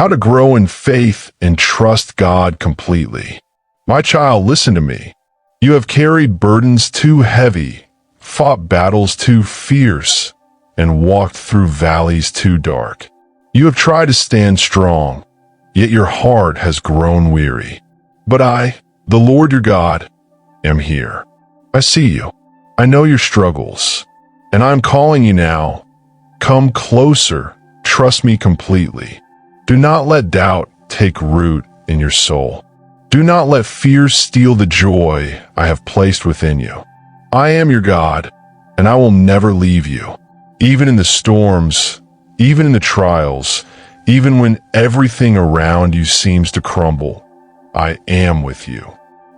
How to grow in faith and trust God completely. My child, listen to me. You have carried burdens too heavy, fought battles too fierce, and walked through valleys too dark. You have tried to stand strong, yet your heart has grown weary. But I, the Lord your God, am here. I see you. I know your struggles, and I am calling you now. Come closer. Trust me completely. Do not let doubt take root in your soul. Do not let fear steal the joy I have placed within you. I am your God, and I will never leave you. Even in the storms, even in the trials, even when everything around you seems to crumble, I am with you.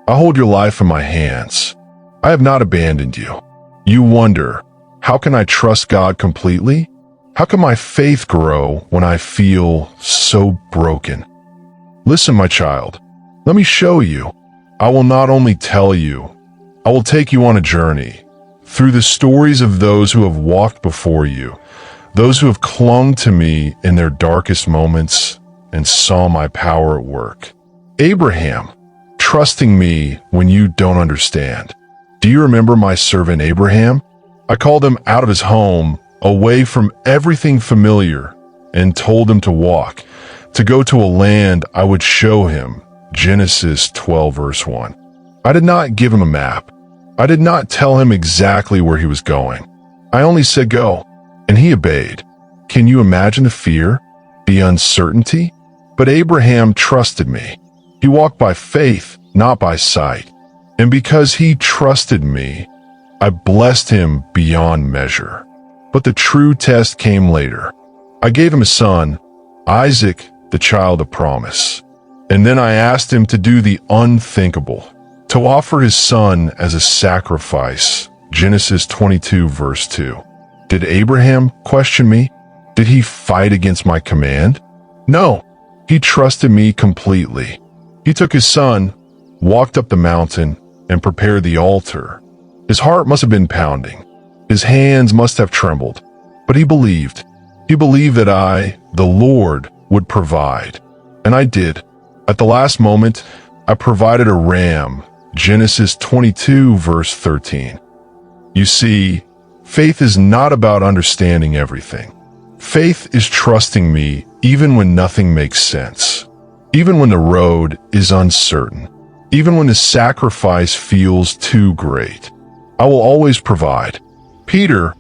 I hold your life in my hands. I have not abandoned you. You wonder, how can I trust God completely? How can my faith grow when I feel so broken? Listen, my child, let me show you. I will not only tell you, I will take you on a journey through the stories of those who have walked before you, those who have clung to me in their darkest moments and saw my power at work. Abraham, trusting me when you don't understand. Do you remember my servant Abraham? I called him out of his home, away from everything familiar, and told him to walk, to go to a land I would show him. Genesis 12 verse 1. I did not give him a map. I did not tell him exactly where he was going. I only said go, and he obeyed. Can you imagine the fear, the uncertainty? But Abraham trusted me. He walked by faith, not by sight. And because he trusted me, I blessed him beyond measure. But the true test came later. I gave him a son, Isaac, the child of promise. And then I asked him to do the unthinkable, to offer his son as a sacrifice. Genesis 22 verse 2. Did Abraham question me? Did he fight against my command? No, he trusted me completely. He took his son, walked up the mountain, and prepared the altar. His heart must have been pounding. His hands must have trembled, but he believed. He believed that I, the Lord, would provide. And I did. At the last moment, I provided a ram. Genesis 22 verse 13. You see, faith is not about understanding everything. Faith is trusting me even when nothing makes sense. Even when the road is uncertain. Even when the sacrifice feels too great. I will always provide. Peter,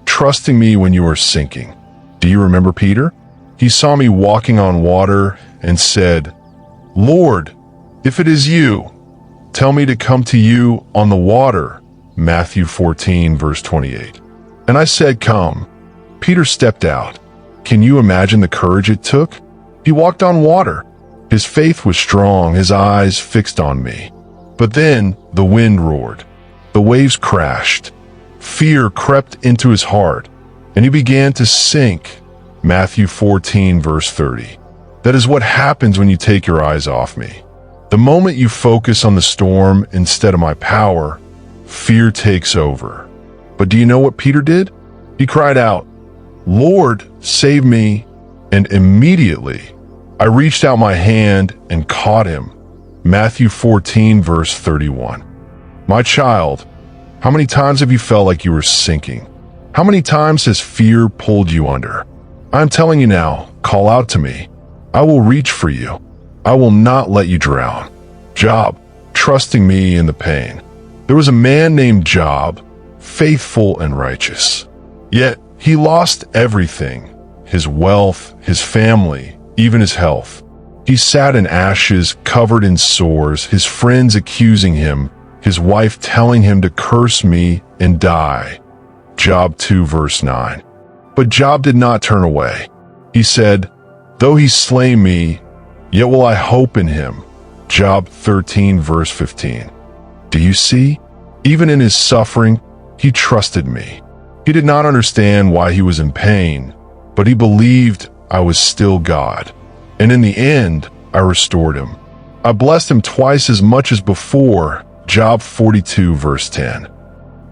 trusting me when you were sinking. Do you remember Peter? He saw me walking on water and said, Lord, if it is you, tell me to come to you on the water. Matthew 14 verse 28. And I said, come. Peter stepped out. Can you imagine the courage it took? He walked on water. His faith was strong, his eyes fixed on me. But then the wind roared. The waves crashed. Fear crept into his heart, and he began to sink. Matthew 14 verse 30. That is what happens when you take your eyes off me. The moment you focus on the storm instead of my power, fear takes over. But do you know what Peter did? He cried out, Lord, save me. And immediately I reached out my hand and caught him. Matthew 14 verse 31. My child, how many times have you felt like you were sinking? How many times has fear pulled you under? I'm telling you now, call out to me. I will reach for you. I will not let you drown. Job, trusting me in the pain. There was a man named Job, faithful and righteous. Yet he lost everything, his wealth, his family, even his health. He sat in ashes, covered in sores, his friends accusing him, his wife telling him to curse me and die. Job 2 verse 9. But Job did not turn away. He said, though he slay me, yet will I hope in him. Job 13 verse 15. Do you see? Even in his suffering, he trusted me. He did not understand why he was in pain, but he believed I was still God. And in the end, I restored him. I blessed him twice as much as before. Job 42 verse 10.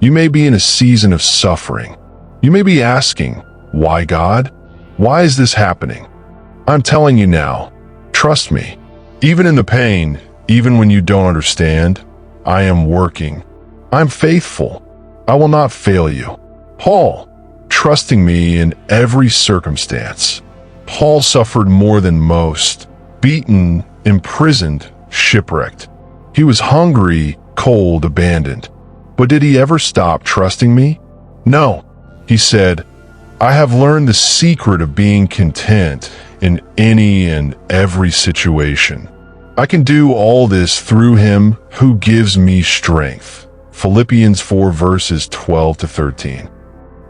You may be in a season of suffering. You may be asking, why God? Why is this happening? I'm telling you now, trust me. Even in the pain, even when you don't understand, I am working. I'm faithful. I will not fail you. Paul, trusting me in every circumstance. Paul suffered more than most, beaten, imprisoned, shipwrecked. He was hungry, cold, abandoned. But did he ever stop trusting me? No. He said, I have learned the secret of being content in any and every situation. I can do all this through him who gives me strength. Philippians 4 verses 12 to 13.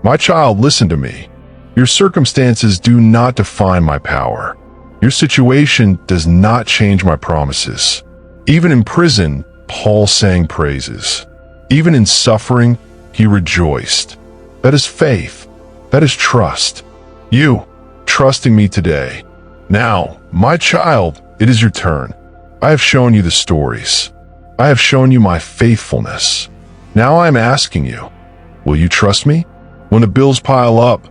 My child, listen to me. Your circumstances do not define my power. Your situation does not change my promises. Even in prison, Paul sang praises. Even in suffering, he rejoiced. That is faith. That is trust. You, trusting me today. Now, my child, it is your turn. I have shown you the stories. I have shown you my faithfulness. Now I am asking you, will you trust me? When the bills pile up,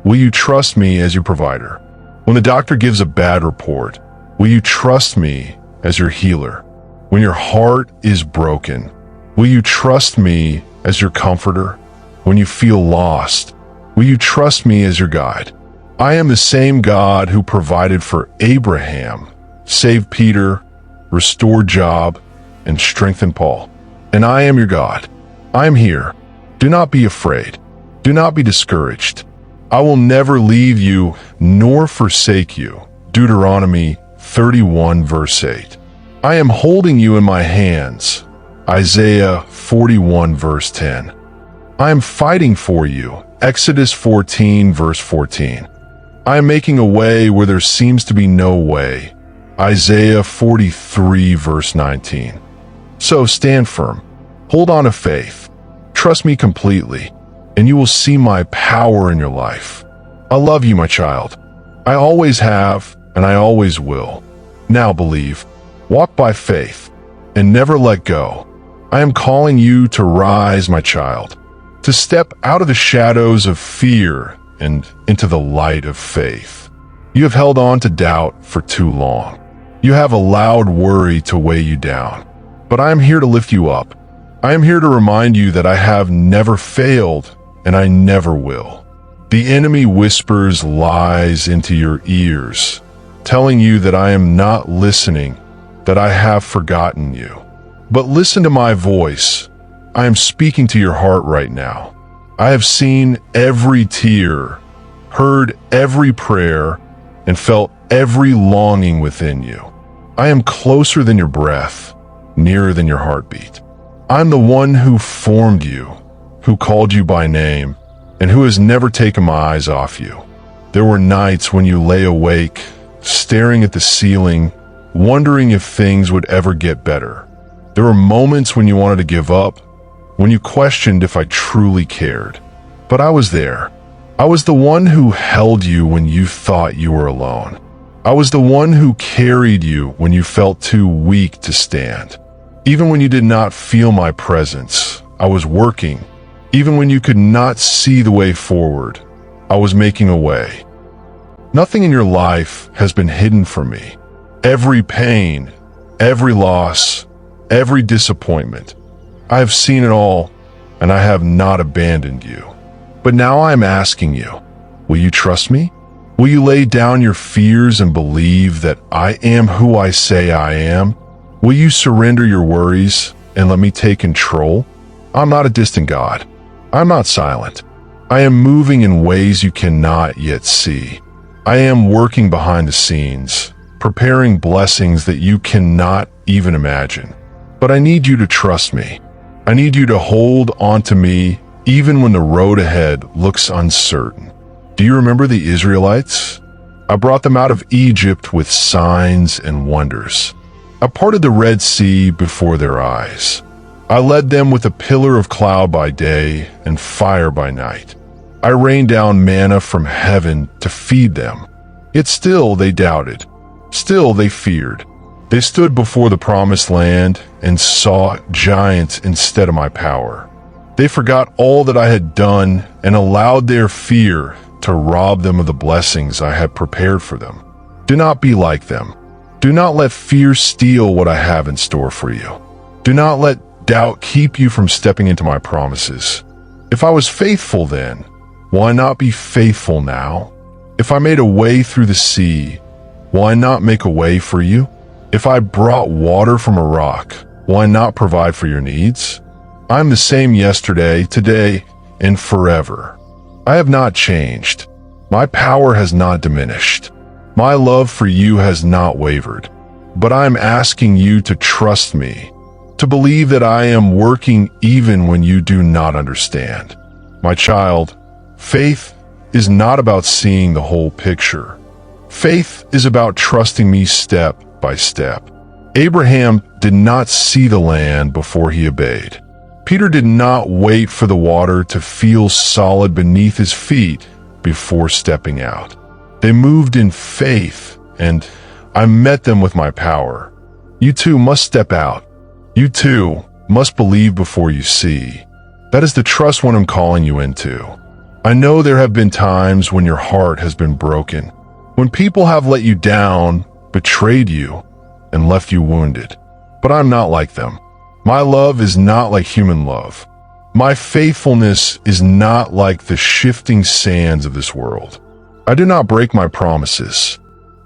will you trust me as your provider? When the doctor gives a bad report, will you trust me as your healer? When your heart is broken, will you trust me as your comforter? When you feel lost, will you trust me as your guide? I am the same God who provided for Abraham, saved Peter, restored Job, and strengthened Paul. And I am your God. I am here. Do not be afraid. Do not be discouraged. I will never leave you nor forsake you. Deuteronomy 31 verse 8. I am holding you in my hands. Isaiah 41 verse 10. I am fighting for you. Exodus 14 verse 14. I am making a way where there seems to be no way. Isaiah 43 verse 19. So stand firm. Hold on to faith. Trust me completely, and you will see my power in your life. I love you, my child. I always have, and I always will. Now believe, walk by faith, and never let go. I am calling you to rise, my child, to step out of the shadows of fear and into the light of faith. You have held on to doubt for too long. You have allowed worry to weigh you down. But I am here to lift you up. I am here to remind you that I have never failed, and I never will. The enemy whispers lies into your ears, telling you that I am not listening, that I have forgotten you. But listen to my voice. I am speaking to your heart right now. I have seen every tear, heard every prayer, and felt every longing within you. I am closer than your breath, nearer than your heartbeat. I'm the one who formed you, who called you by name, and who has never taken my eyes off you. There were nights when you lay awake, staring at the ceiling, wondering if things would ever get better. There were moments when you wanted to give up, when you questioned if I truly cared. But I was there. I was the one who held you when you thought you were alone. I was the one who carried you when you felt too weak to stand. Even when you did not feel my presence, I was working. Even when you could not see the way forward, I was making a way. Nothing in your life has been hidden from me. Every pain, every loss, every disappointment, I have seen it all, and I have not abandoned you. But now I am asking you, will you trust me? Will you lay down your fears and believe that I am who I say I am? Will you surrender your worries and let me take control? I'm not a distant God. I'm not silent. I am moving in ways you cannot yet see. I am working behind the scenes, preparing blessings that you cannot even imagine. But I need you to trust me. I need you to hold on to me even when the road ahead looks uncertain. Do you remember the Israelites? I brought them out of Egypt with signs and wonders. I parted the Red Sea before their eyes. I led them with a pillar of cloud by day and fire by night. I rained down manna from heaven to feed them. Yet still they doubted. Still they feared. They stood before the promised land and saw giants instead of my power. They forgot all that I had done and allowed their fear to rob them of the blessings I had prepared for them. Do not be like them. Do not let fear steal what I have in store for you. Do not let doubt keep you from stepping into my promises. If I was faithful then, will I not be faithful now? If I made a way through the sea, will I not make a way for you? If I brought water from a rock, will I not provide for your needs? I am the same yesterday, today, and forever. I have not changed. My power has not diminished. My love for you has not wavered. But I am asking you to trust me, to believe that I am working even when you do not understand. My child, faith is not about seeing the whole picture. Faith is about trusting me step by step. Abraham did not see the land before he obeyed. Peter did not wait for the water to feel solid beneath his feet before stepping out. They moved in faith, and I met them with my power. You too must step out. You too must believe before you see. That is the trust what I'm calling you into. I know there have been times when your heart has been broken, when people have let you down, betrayed you, and left you wounded. But I'm not like them. My love is not like human love. My faithfulness is not like the shifting sands of this world. I do not break my promises.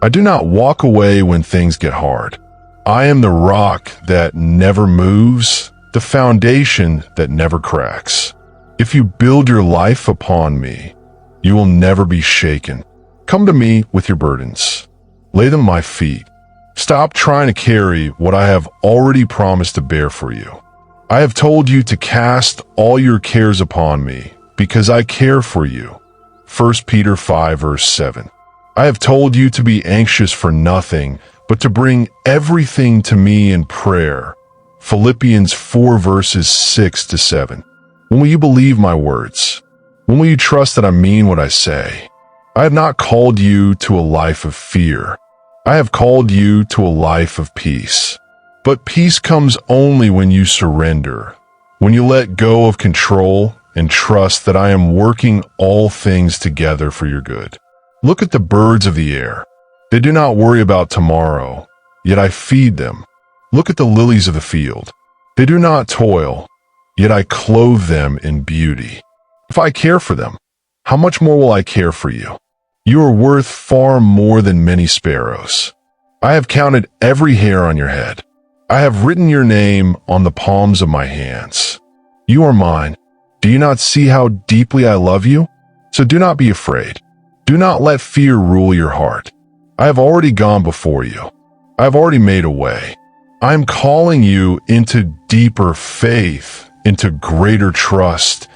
I do not walk away when things get hard. I am the rock that never moves, the foundation that never cracks. If you build your life upon me, you will never be shaken. Come to me with your burdens. Lay them at my feet. Stop trying to carry what I have already promised to bear for you. I have told you to cast all your cares upon me, because I care for you. 1 Peter 5 verse 7. I have told you to be anxious for nothing, but to bring everything to me in prayer. Philippians 4 verses 6 to 7. When will you believe my words? When will you trust that I mean what I say? I have not called you to a life of fear. I have called you to a life of peace. But peace comes only when you surrender, when you let go of control and trust that I am working all things together for your good. Look at the birds of the air. They do not worry about tomorrow, yet I feed them. Look at the lilies of the field. They do not toil, yet I clothe them in beauty. If I care for them, how much more will I care for you? You are worth far more than many sparrows. I have counted every hair on your head. I have written your name on the palms of my hands. You are mine. Do you not see how deeply I love you? So do not be afraid. Do not let fear rule your heart. I have already gone before you. I have already made a way. I am calling you into deeper faith, into greater trust,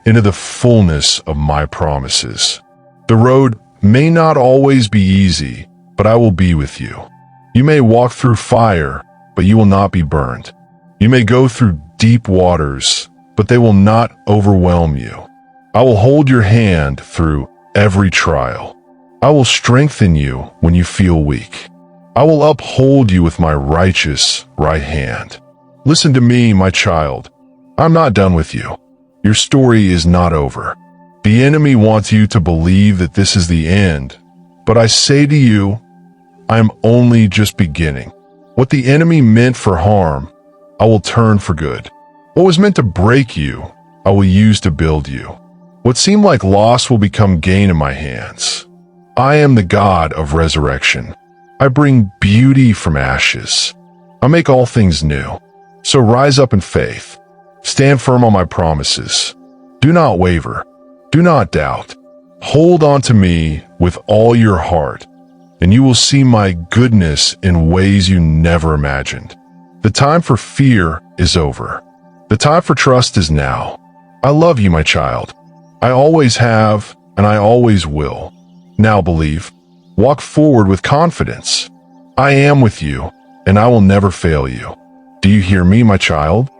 into the fullness of my promises. The road may not always be easy, but I will be with you. You may walk through fire, but you will not be burned. You may go through deep waters, but they will not overwhelm you. I will hold your hand through every trial. I will strengthen you when you feel weak. I will uphold you with my righteous right hand. Listen to me, my child. I'm not done with you. Your story is not over. The enemy wants you to believe that this is the end, but I say to you, I am only just beginning. What the enemy meant for harm, I will turn for good. What was meant to break you, I will use to build you. What seemed like loss will become gain in my hands. I am the God of resurrection. I bring beauty from ashes. I make all things new. So rise up in faith. Stand firm on my promises. Do not waver. Do not doubt. Hold on to me with all your heart, and you will see my goodness in ways you never imagined. The time for fear is over. The time for trust is now. I love you, my child. I always have, and I always will. Now believe. Walk forward with confidence. I am with you, and I will never fail you. Do you hear me, my child?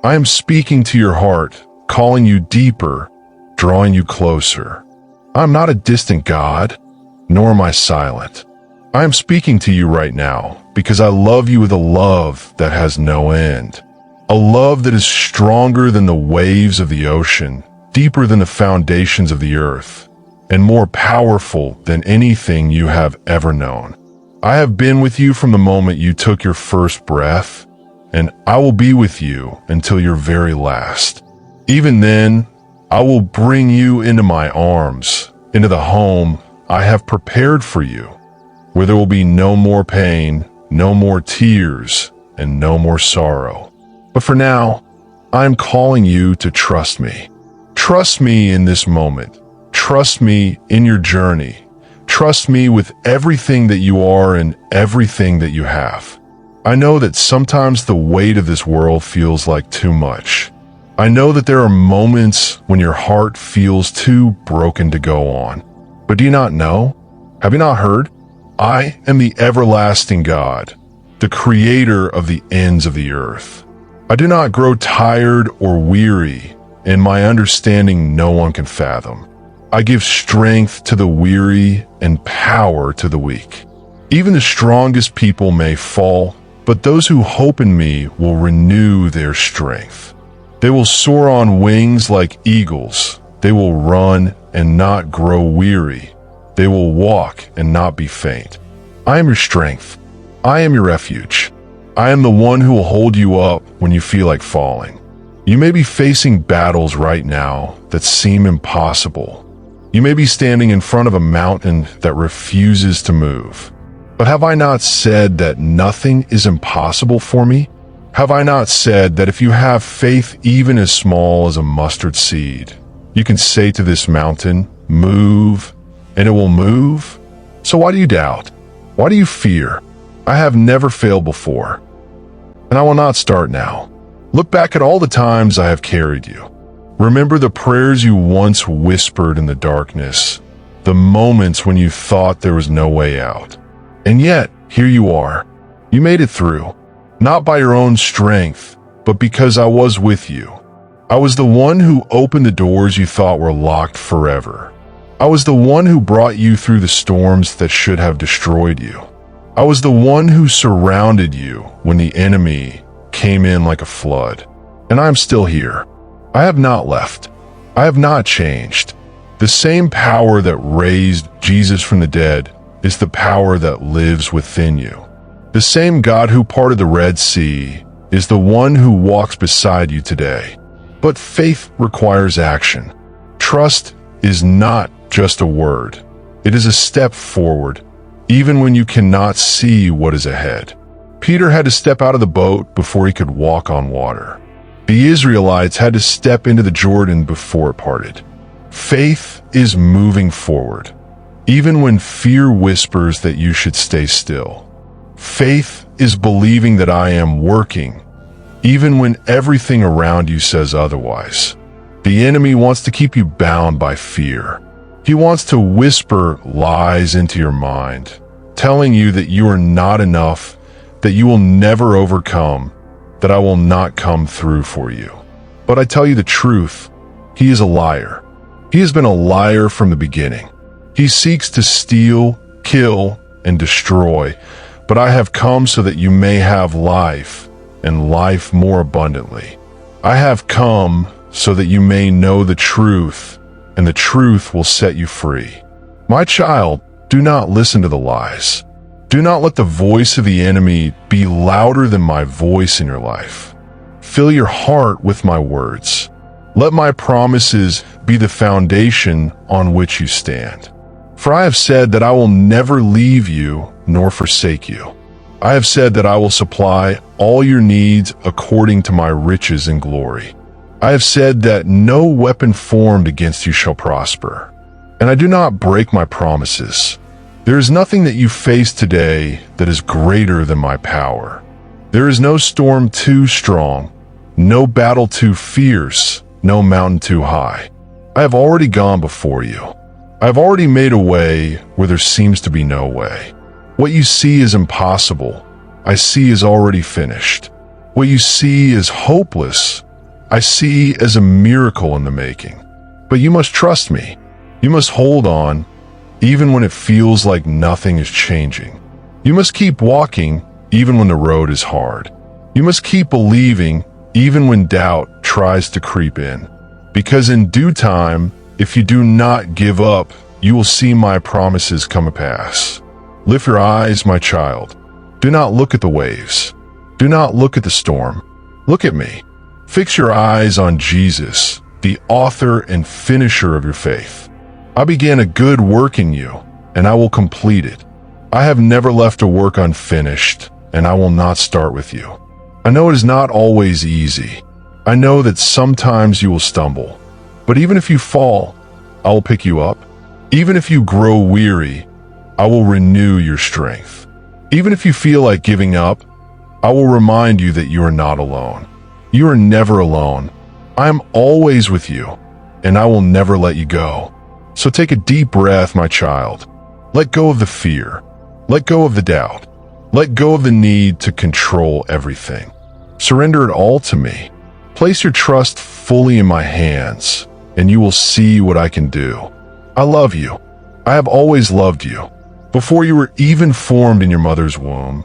I am speaking to your heart, calling you deeper, drawing you closer. I am not a distant God, nor am I silent. I am speaking to you right now because I love you with a love that has no end. A love that is stronger than the waves of the ocean, deeper than the foundations of the earth, and more powerful than anything you have ever known. I have been with you from the moment you took your first breath, and I will be with you until your very last. Even then, I will bring you into my arms, into the home I have prepared for you, where there will be no more pain, no more tears, and no more sorrow. But for now, I am calling you to trust me. Trust me in this moment. Trust me in your journey. Trust me with everything that you are and everything that you have. I know that sometimes the weight of this world feels like too much. I know that there are moments when your heart feels too broken to go on. But do you not know? Have you not heard? I am the everlasting God, the creator of the ends of the earth. I do not grow tired or weary, and my understanding no one can fathom. I give strength to the weary and power to the weak. Even the strongest people may fall, but those who hope in me will renew their strength. They will soar on wings like eagles. They will run and not grow weary. They will walk and not be faint. I am your strength. I am your refuge. I am the one who will hold you up when you feel like falling. You may be facing battles right now that seem impossible. You may be standing in front of a mountain that refuses to move. But have I not said that nothing is impossible for me? Have I not said that if you have faith even as small as a mustard seed, you can say to this mountain, "Move," and it will move? So why do you doubt? Why do you fear? I have never failed before, and I will not start now. Look back at all the times I have carried you. Remember the prayers you once whispered in the darkness, the moments when you thought there was no way out. And yet, here you are. You made it through, not by your own strength, but because I was with you. I was the one who opened the doors you thought were locked forever. I was the one who brought you through the storms that should have destroyed you. I was the one who surrounded you when the enemy came in like a flood. And I am still here. I have not left. I have not changed. The same power that raised Jesus from the dead is the power that lives within you. The same God who parted the Red Sea is the one who walks beside you today. But faith requires action. Trust is not just a word. It is a step forward, even when you cannot see what is ahead. Peter had to step out of the boat before he could walk on water. The Israelites had to step into the Jordan before it parted. Faith is moving forward, even when fear whispers that you should stay still. Faith is believing that I am working, even when everything around you says otherwise. The enemy wants to keep you bound by fear. He wants to whisper lies into your mind, telling you that you are not enough, that you will never overcome, that I will not come through for you. But I tell you the truth, he is a liar. He has been a liar from the beginning. He seeks to steal, kill, and destroy, but I have come so that you may have life, and life more abundantly. I have come so that you may know the truth, and the truth will set you free. My child, do not listen to the lies. Do not let the voice of the enemy be louder than my voice in your life. Fill your heart with my words. Let my promises be the foundation on which you stand. For I have said that I will never leave you nor forsake you. I have said that I will supply all your needs according to my riches and glory. I have said that no weapon formed against you shall prosper, and I do not break my promises. There is nothing that you face today that is greater than my power. There is no storm too strong, no battle too fierce, no mountain too high. I have already gone before you. I have already made a way where there seems to be no way. What you see is impossible, I see is already finished. What you see is hopeless, I see as a miracle in the making. But you must trust me. You must hold on, even when it feels like nothing is changing. You must keep walking, even when the road is hard. You must keep believing, even when doubt tries to creep in. Because in due time, if you do not give up, you will see my promises come to pass. Lift your eyes, my child. Do not look at the waves. Do not look at the storm. Look at me. Fix your eyes on Jesus, the author and finisher of your faith. I began a good work in you, and I will complete it. I have never left a work unfinished, and I will not start with you. I know it is not always easy. I know that sometimes you will stumble. But even if you fall, I will pick you up. Even if you grow weary, I will renew your strength. Even if you feel like giving up, I will remind you that you are not alone. You are never alone. I am always with you, and I will never let you go. So take a deep breath, my child. Let go of the fear. Let go of the doubt. Let go of the need to control everything. Surrender it all to me. Place your trust fully in my hands, and you will see what I can do. I love you. I have always loved you. Before you were even formed in your mother's womb,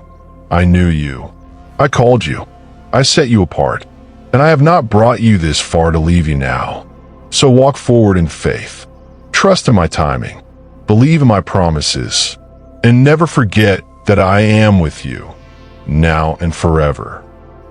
I knew you. I called you. I set you apart, and I have not brought you this far to leave you now. So walk forward in faith. Trust in my timing. Believe in my promises. And never forget that I am with you, now and forever.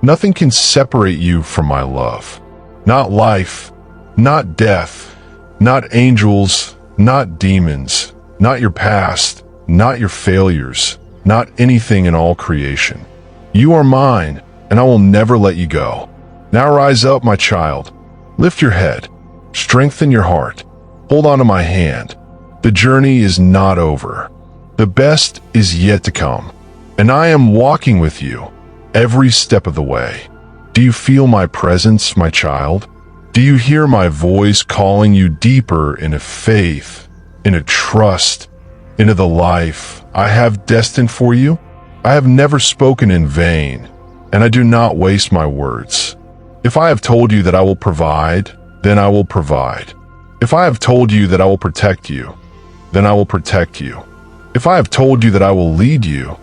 Nothing can separate you from my love. Not life, not death, not angels, not demons, not your past, not your failures, not anything in all creation. You are mine, and I will never let you go. Now rise up, my child. Lift your head. Strengthen your heart. Hold on to my hand. The journey is not over. The best is yet to come, and I am walking with you every step of the way. Do you feel my presence, my child? Do you hear my voice calling you deeper into faith, into trust, into the life I have destined for you? I have never spoken in vain, and I do not waste my words. If I have told you that I will provide, then I will provide. If I have told you that I will protect you, then I will protect you. If I have told you that I will lead you,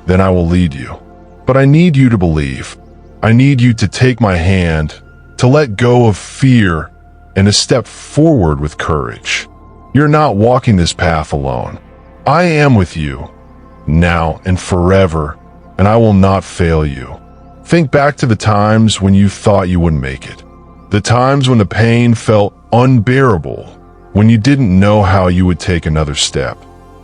then I will lead you. But I need you to believe. I need you to take my hand, to let go of fear, and to step forward with courage. You're not walking this path alone. I am with you, now and forever, and I will not fail you. Think back to the times when you thought you wouldn't make it. The times when the pain felt unbearable, when you didn't know how you would take another step.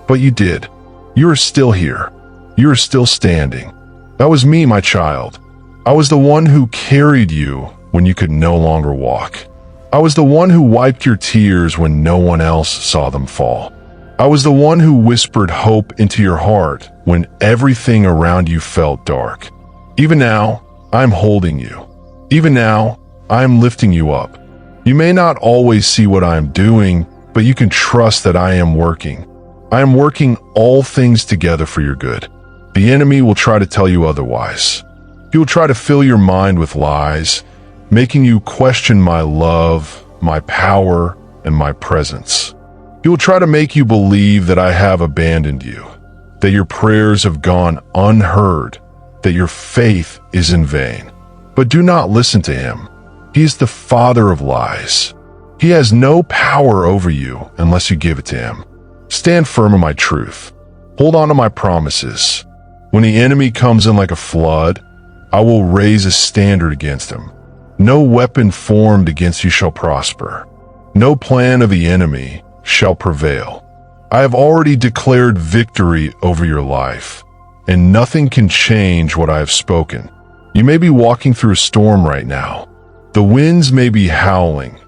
But you did. You are still here. You are still standing. That was me, my child. I was the one who carried you when you could no longer walk. I was the one who wiped your tears when no one else saw them fall. I was the one who whispered hope into your heart when everything around you felt dark. Even now, I'm holding you. Even now, I'm lifting you up. You may not always see what I am doing, but you can trust that I am working. I am working all things together for your good. The enemy will try to tell you otherwise. He will try to fill your mind with lies, making you question my love, my power, and my presence. He will try to make you believe that I have abandoned you, that your prayers have gone unheard, that your faith is in vain. But do not listen to him. He is the father of lies. He has no power over you unless you give it to him. Stand firm in my truth. Hold on to my promises. When the enemy comes in like a flood, I will raise a standard against him. No weapon formed against you shall prosper. No plan of the enemy shall prevail. I have already declared victory over your life, and nothing can change what I have spoken. You may be walking through a storm right now. The winds may be howling.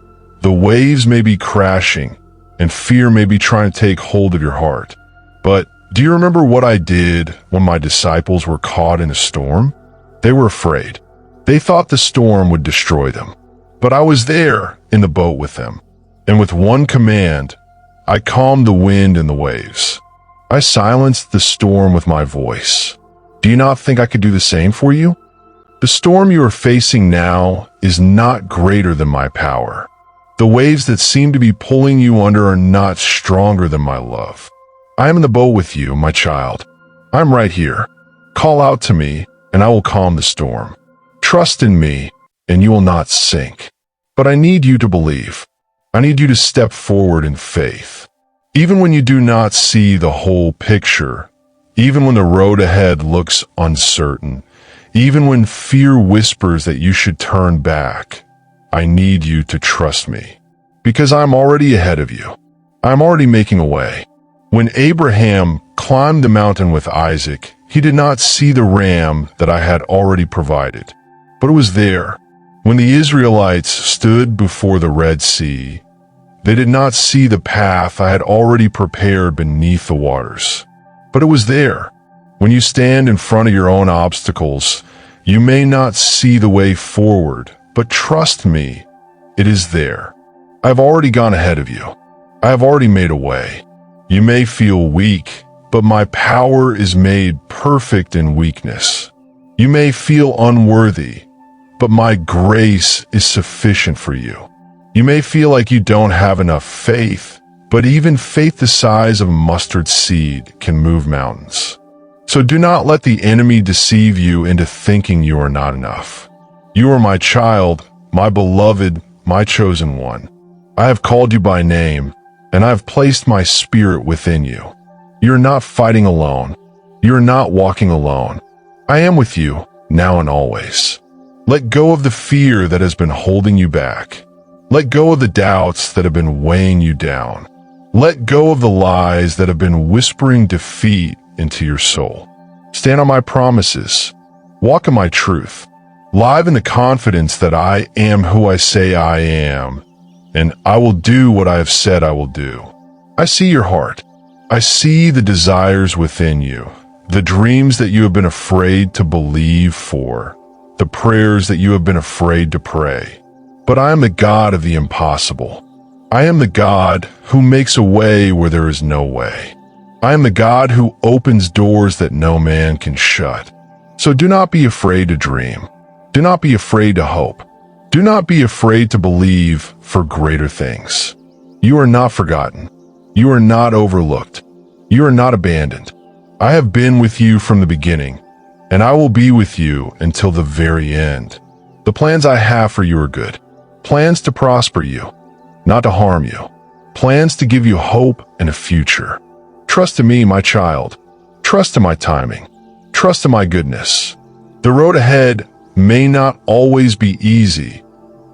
The waves may be crashing, and fear may be trying to take hold of your heart. But do you remember what I did when my disciples were caught in a storm? They were afraid. They thought the storm would destroy them. But I was there in the boat with them, and with one command, I calmed the wind and the waves. I silenced the storm with my voice. Do you not think I could do the same for you? The storm you are facing now is not greater than my power. The waves that seem to be pulling you under are not stronger than my love. I am in the boat with you, my child. I'm right here. Call out to me, and I will calm the storm. Trust in me, and you will not sink. But I need you to believe. I need you to step forward in faith. Even when you do not see the whole picture, even when the road ahead looks uncertain, even when fear whispers that you should turn back. I need you to trust me, because I'm already ahead of you. I'm already making a way. When Abraham climbed the mountain with Isaac, he did not see the ram that I had already provided, but it was there. When the Israelites stood before the Red Sea, they did not see the path I had already prepared beneath the waters, but it was there. When you stand in front of your own obstacles, you may not see the way forward, but trust me, it is there. I have already gone ahead of you. I have already made a way. You may feel weak, but my power is made perfect in weakness. You may feel unworthy, but my grace is sufficient for you. You may feel like you don't have enough faith, but even faith the size of a mustard seed can move mountains. So do not let the enemy deceive you into thinking you are not enough. You are my child, my beloved, my chosen one. I have called you by name, and I have placed my spirit within you. You are not fighting alone. You are not walking alone. I am with you, now and always. Let go of the fear that has been holding you back. Let go of the doubts that have been weighing you down. Let go of the lies that have been whispering defeat into your soul. Stand on my promises. Walk in my truth. Live in the confidence that I am who I say I am, and I will do what I have said I will do. I see your heart. I see the desires within you, the dreams that you have been afraid to believe for, the prayers that you have been afraid to pray. But I am the God of the impossible. I am the God who makes a way where there is no way. I am the God who opens doors that no man can shut. So do not be afraid to dream. Do not be afraid to hope. Do not be afraid to believe for greater things. You are not forgotten. You are not overlooked. You are not abandoned. I have been with you from the beginning, and I will be with you until the very end. The plans I have for you are good. Plans to prosper you, not to harm you. Plans to give you hope and a future. Trust in me, my child. Trust in my timing. Trust in my goodness. The road ahead may not always be easy,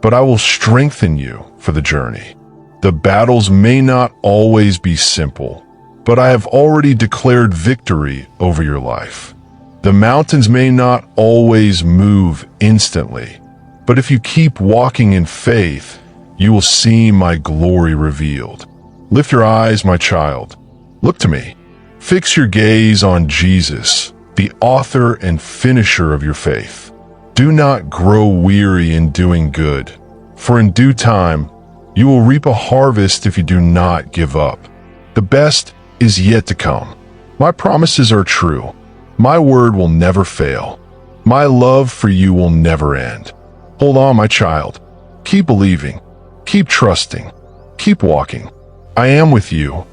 but I will strengthen you for the journey. The battles may not always be simple, but I have already declared victory over your life. The mountains may not always move instantly, but if you keep walking in faith, you will see my glory revealed. Lift your eyes, my child. Look to me. Fix your gaze on Jesus, the author and finisher of your faith. Do not grow weary in doing good, for in due time you will reap a harvest if you do not give up. The best is yet to come. My promises are true. My word will never fail. My love for you will never end. Hold on, my child. Keep believing. Keep trusting. Keep walking. I am with you.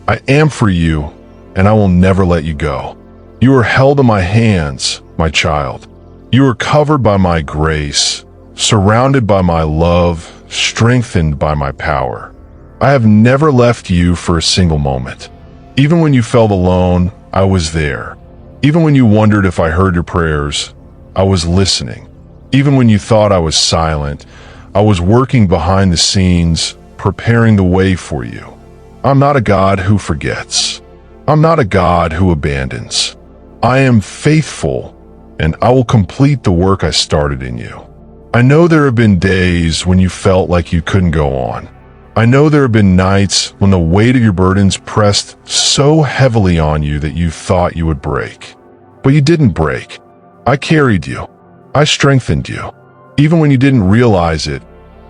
I am for you, and I will never let you go. You are held in my hands, my child. You are covered by my grace, surrounded by my love, strengthened by my power. I have never left you for a single moment. Even when you felt alone, I was there. Even when you wondered if I heard your prayers, I was listening. Even when you thought I was silent, I was working behind the scenes, preparing the way for you. I'm not a God who forgets. I'm not a God who abandons. I am faithful, and I will complete the work I started in you. I know there have been days when you felt like you couldn't go on. I know there have been nights when the weight of your burdens pressed so heavily on you that you thought you would break. But you didn't break. I carried you. I strengthened you. Even when you didn't realize it,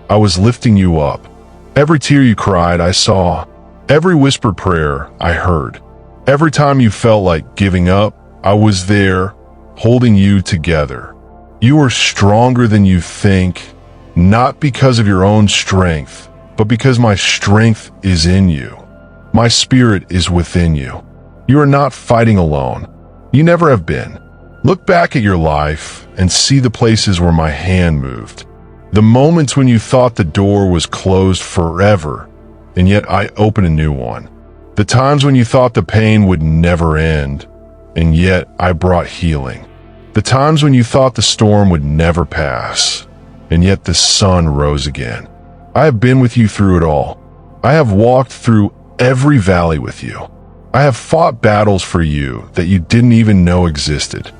I was lifting you up. Every tear you cried, I saw. Every whispered prayer, I heard. Every time you felt like giving up, I was there, holding you together. You are stronger than you think, not because of your own strength, but because my strength is in you. My spirit is within you. You are not fighting alone. You never have been. Look back at your life and see the places where my hand moved. The moments when you thought the door was closed forever, and yet I opened a new one. The times when you thought the pain would never end, and yet I brought healing. The times when you thought the storm would never pass, and yet the sun rose again. I have been with you through it all. I have walked through every valley with you. I have fought battles for you that you didn't even know existed.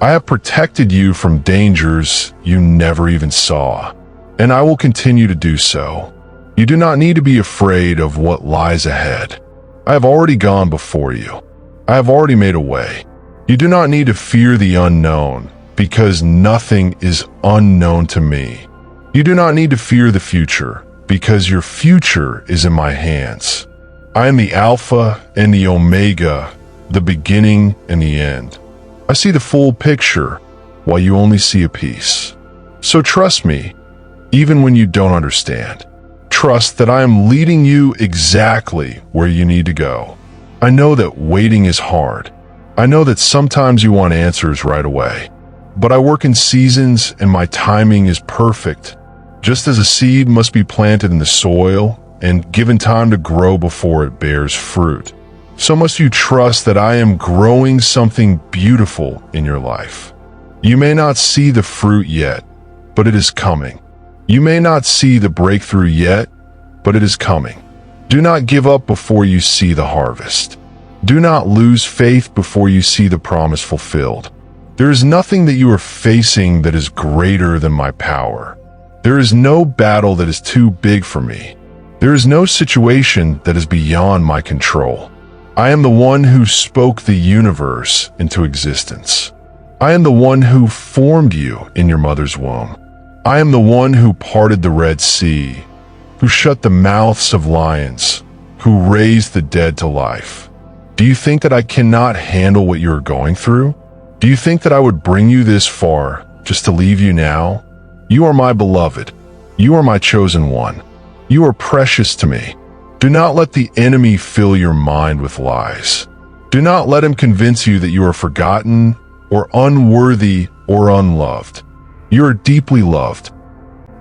I have protected you from dangers you never even saw, and I will continue to do so. You do not need to be afraid of what lies ahead. I have already gone before you. I have already made a way. You do not need to fear the unknown, because nothing is unknown to me. You do not need to fear the future, because your future is in my hands. I am the Alpha and the Omega, the beginning and the end. I see the full picture, while you only see a piece. So trust me, even when you don't understand. Trust that I am leading you exactly where you need to go. I know that waiting is hard. I know that sometimes you want answers right away. But I work in seasons and my timing is perfect. Just as a seed must be planted in the soil and given time to grow before it bears fruit, so must you trust that I am growing something beautiful in your life. You may not see the fruit yet, but it is coming. You may not see the breakthrough yet, but it is coming. Do not give up before you see the harvest. Do not lose faith before you see the promise fulfilled. There is nothing that you are facing that is greater than my power. There is no battle that is too big for me. There is no situation that is beyond my control. I am the one who spoke the universe into existence. I am the one who formed you in your mother's womb. I am the one who parted the Red Sea, who shut the mouths of lions, who raised the dead to life. Do you think that I cannot handle what you are going through? Do you think that I would bring you this far just to leave you now? You are my beloved. You are my chosen one. You are precious to me. Do not let the enemy fill your mind with lies. Do not let him convince you that you are forgotten or unworthy or unloved. You are deeply loved.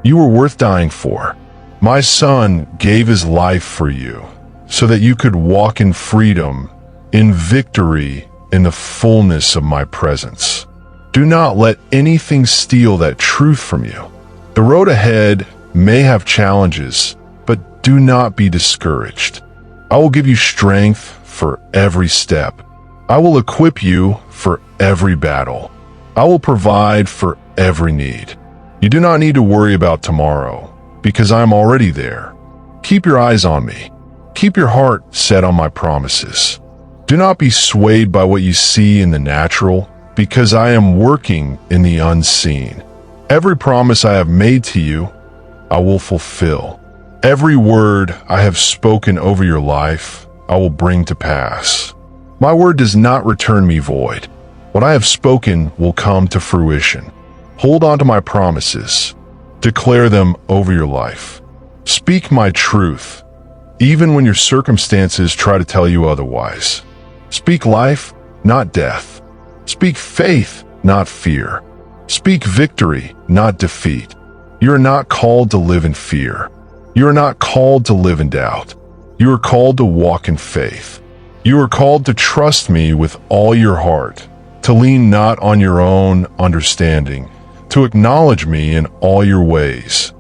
You are worth dying for. My son gave his life for you so that you could walk in freedom, in victory, in the fullness of my presence. Do not let anything steal that truth from you. The road ahead may have challenges, but do not be discouraged. I will give you strength for every step. I will equip you for every battle. I will provide for every need. You do not need to worry about tomorrow, because I am already there. Keep your eyes on me. Keep your heart set on my promises. Do not be swayed by what you see in the natural, because I am working in the unseen. Every promise I have made to you, I will fulfill. Every word I have spoken over your life, I will bring to pass. My word does not return me void. What I have spoken will come to fruition. Hold on to my promises. Declare them over your life. Speak my truth, even when your circumstances try to tell you otherwise. Speak life, not death. Speak faith, not fear. Speak victory, not defeat. You are not called to live in fear. You are not called to live in doubt. You are called to walk in faith. You are called to trust me with all your heart, to lean not on your own understanding, to acknowledge me in all your ways,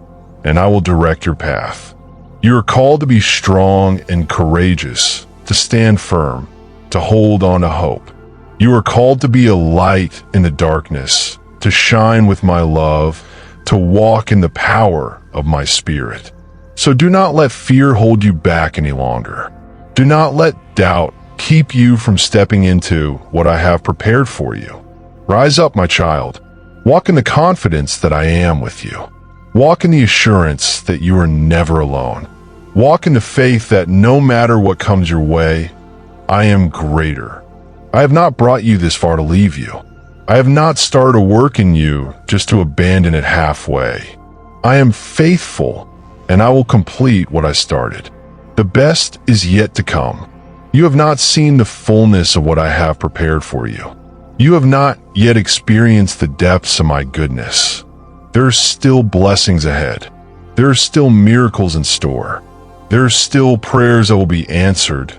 and I will direct your path. You are called to be strong and courageous, to stand firm, to hold on to hope. You are called to be a light in the darkness, to shine with my love, to walk in the power of my spirit. So do not let fear hold you back any longer. Do not let doubt keep you from stepping into what I have prepared for you. Rise up, my child. Walk in the confidence that I am with you. Walk in the assurance that you are never alone. Walk in the faith that no matter what comes your way, I am greater. I have not brought you this far to leave you. I have not started a work in you just to abandon it halfway. I am faithful, and I will complete what I started. The best is yet to come. You have not seen the fullness of what I have prepared for you. You have not yet experienced the depths of my goodness. There are still blessings ahead. There are still miracles in store. There are still prayers that will be answered,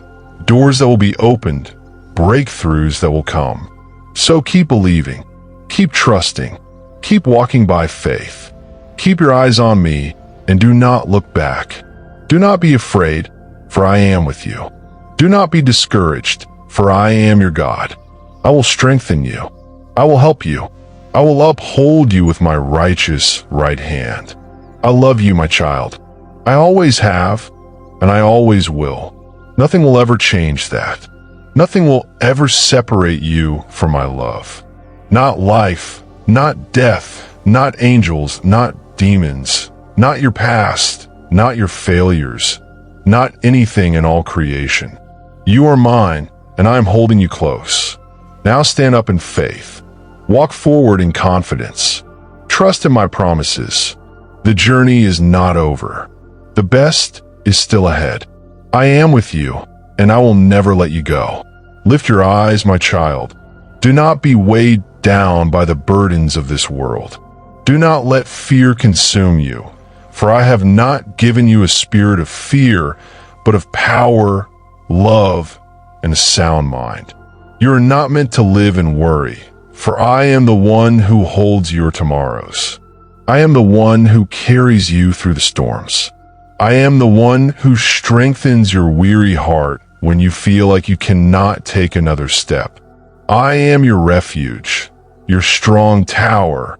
doors that will be opened, breakthroughs that will come. So keep believing, keep trusting, keep walking by faith. Keep your eyes on me and do not look back. Do not be afraid, for I am with you. Do not be discouraged, for I am your God. I will strengthen you. I will help you. I will uphold you with my righteous right hand. I love you, my child. I always have, and I always will. Nothing will ever change that. Nothing will ever separate you from my love. Not life, not death, not angels, not demons, not your past, not your failures, not anything in all creation. You are mine, and I am holding you close. Now stand up in faith. Walk forward in confidence. Trust in my promises. The journey is not over. The best is still ahead. I am with you, and I will never let you go. Lift your eyes, my child. Do not be weighed down by the burdens of this world. Do not let fear consume you, for I have not given you a spirit of fear, but of power, love, and a sound mind. You are not meant to live in worry, for I am the one who holds your tomorrows. I am the one who carries you through the storms. I am the one who strengthens your weary heart when you feel like you cannot take another step. I am your refuge, your strong tower,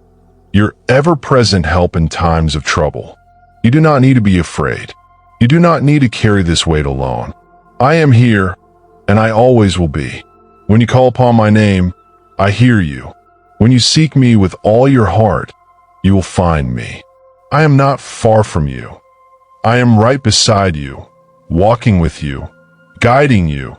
your ever-present help in times of trouble. You do not need to be afraid. You do not need to carry this weight alone. I am here, and I always will be. When you call upon my name, I hear you. When you seek me with all your heart, you will find me. I am not far from you. I am right beside you, walking with you, guiding you,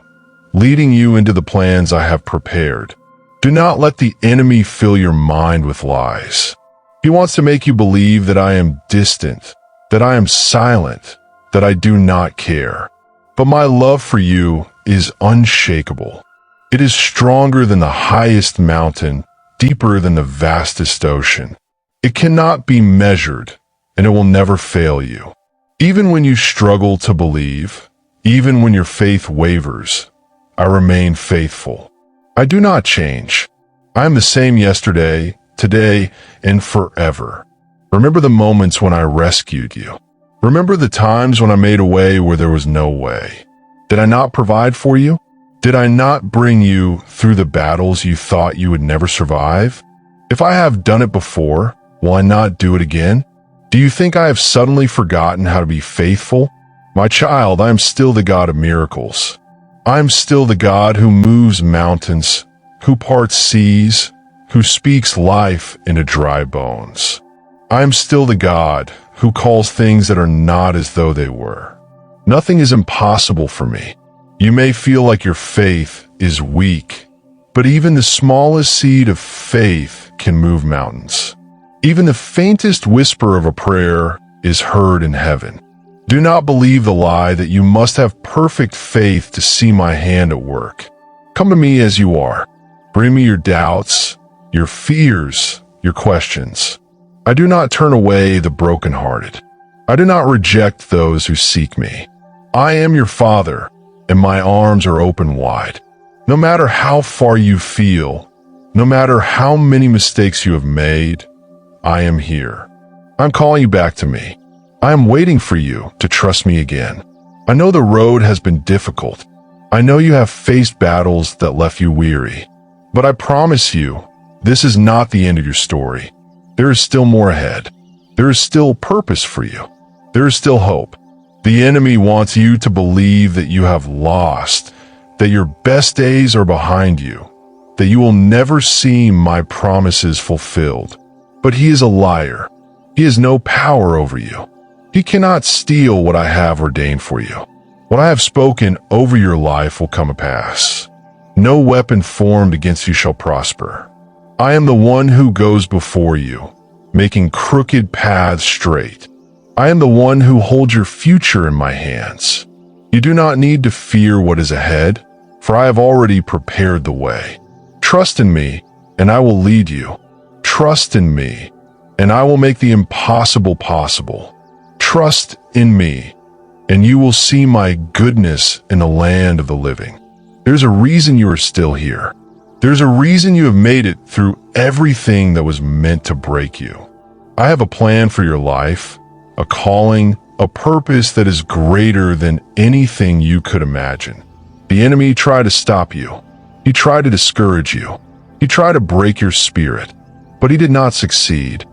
leading you into the plans I have prepared. Do not let the enemy fill your mind with lies. He wants to make you believe that I am distant, that I am silent, that I do not care. But my love for you is unshakable. It is stronger than the highest mountain, deeper than the vastest ocean. It cannot be measured, and it will never fail you. Even when you struggle to believe, even when your faith wavers, I remain faithful. I do not change. I am the same yesterday, today, and forever. Remember the moments when I rescued you. Remember the times when I made a way where there was no way. Did I not provide for you? Did I not bring you through the battles you thought you would never survive? If I have done it before, will I not do it again? Do you think I have suddenly forgotten how to be faithful? My child, I am still the God of miracles. I am still the God who moves mountains, who parts seas, who speaks life into dry bones. I am still the God who calls things that are not as though they were. Nothing is impossible for me. You may feel like your faith is weak, but even the smallest seed of faith can move mountains. Even the faintest whisper of a prayer is heard in heaven. Do not believe the lie that you must have perfect faith to see my hand at work. Come to me as you are. Bring me your doubts, your fears, your questions. I do not turn away the brokenhearted. I do not reject those who seek me. I am your Father, and my arms are open wide. No matter how far you feel, no matter how many mistakes you have made, I am here. I'm calling you back to me. I am waiting for you to trust me again. I know the road has been difficult. I know you have faced battles that left you weary. But I promise you, this is not the end of your story. There is still more ahead. There is still purpose for you. There is still hope. The enemy wants you to believe that you have lost, that your best days are behind you, that you will never see my promises fulfilled. But he is a liar. He has no power over you. He cannot steal what I have ordained for you. What I have spoken over your life will come to pass. No weapon formed against you shall prosper. I am the one who goes before you, making crooked paths straight. I am the one who holds your future in my hands. You do not need to fear what is ahead, for I have already prepared the way. Trust in me, and I will lead you. Trust in me, and I will make the impossible possible. Trust in me, and you will see my goodness in the land of the living. There's a reason you are still here. There's a reason you have made it through everything that was meant to break you. I have a plan for your life, a calling, a purpose that is greater than anything you could imagine. The enemy tried to stop you. He tried to discourage you. He tried to break your spirit, but he did not succeed.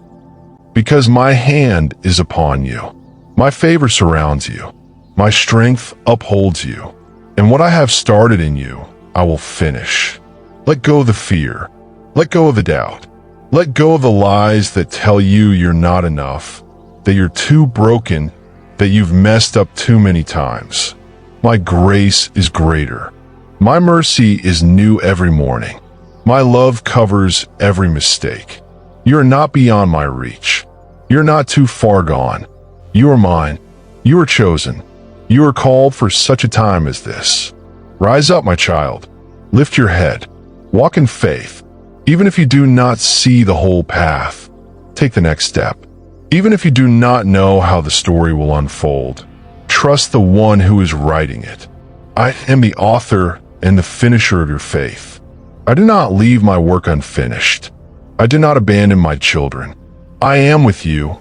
Because my hand is upon you. My favor surrounds you. My strength upholds you. And what I have started in you, I will finish. Let go of the fear. Let go of the doubt. Let go of the lies that tell you you're not enough, that you're too broken, that you've messed up too many times. My grace is greater. My mercy is new every morning. My love covers every mistake. You are not beyond my reach. You're not too far gone. You are mine. You are chosen. You are called for such a time as this. Rise up, my child. Lift your head. Walk in faith. Even if you do not see the whole path, take the next step. Even if you do not know how the story will unfold, trust the one who is writing it. I am the author and the finisher of your faith. I do not leave my work unfinished. I do not abandon my children. I am with you.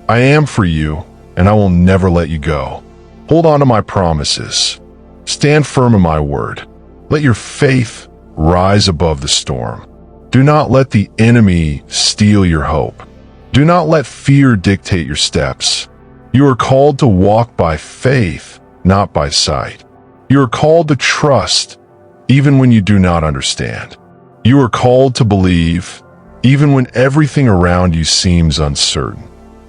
I am for you, and I will never let you go. Hold on to my promises. Stand firm in my word. Let your faith rise above the storm. Do not let the enemy steal your hope. Do not let fear dictate your steps. You are called to walk by faith, not by sight. You are called to trust, even when you do not understand. You are called to believe, even when everything around you seems uncertain.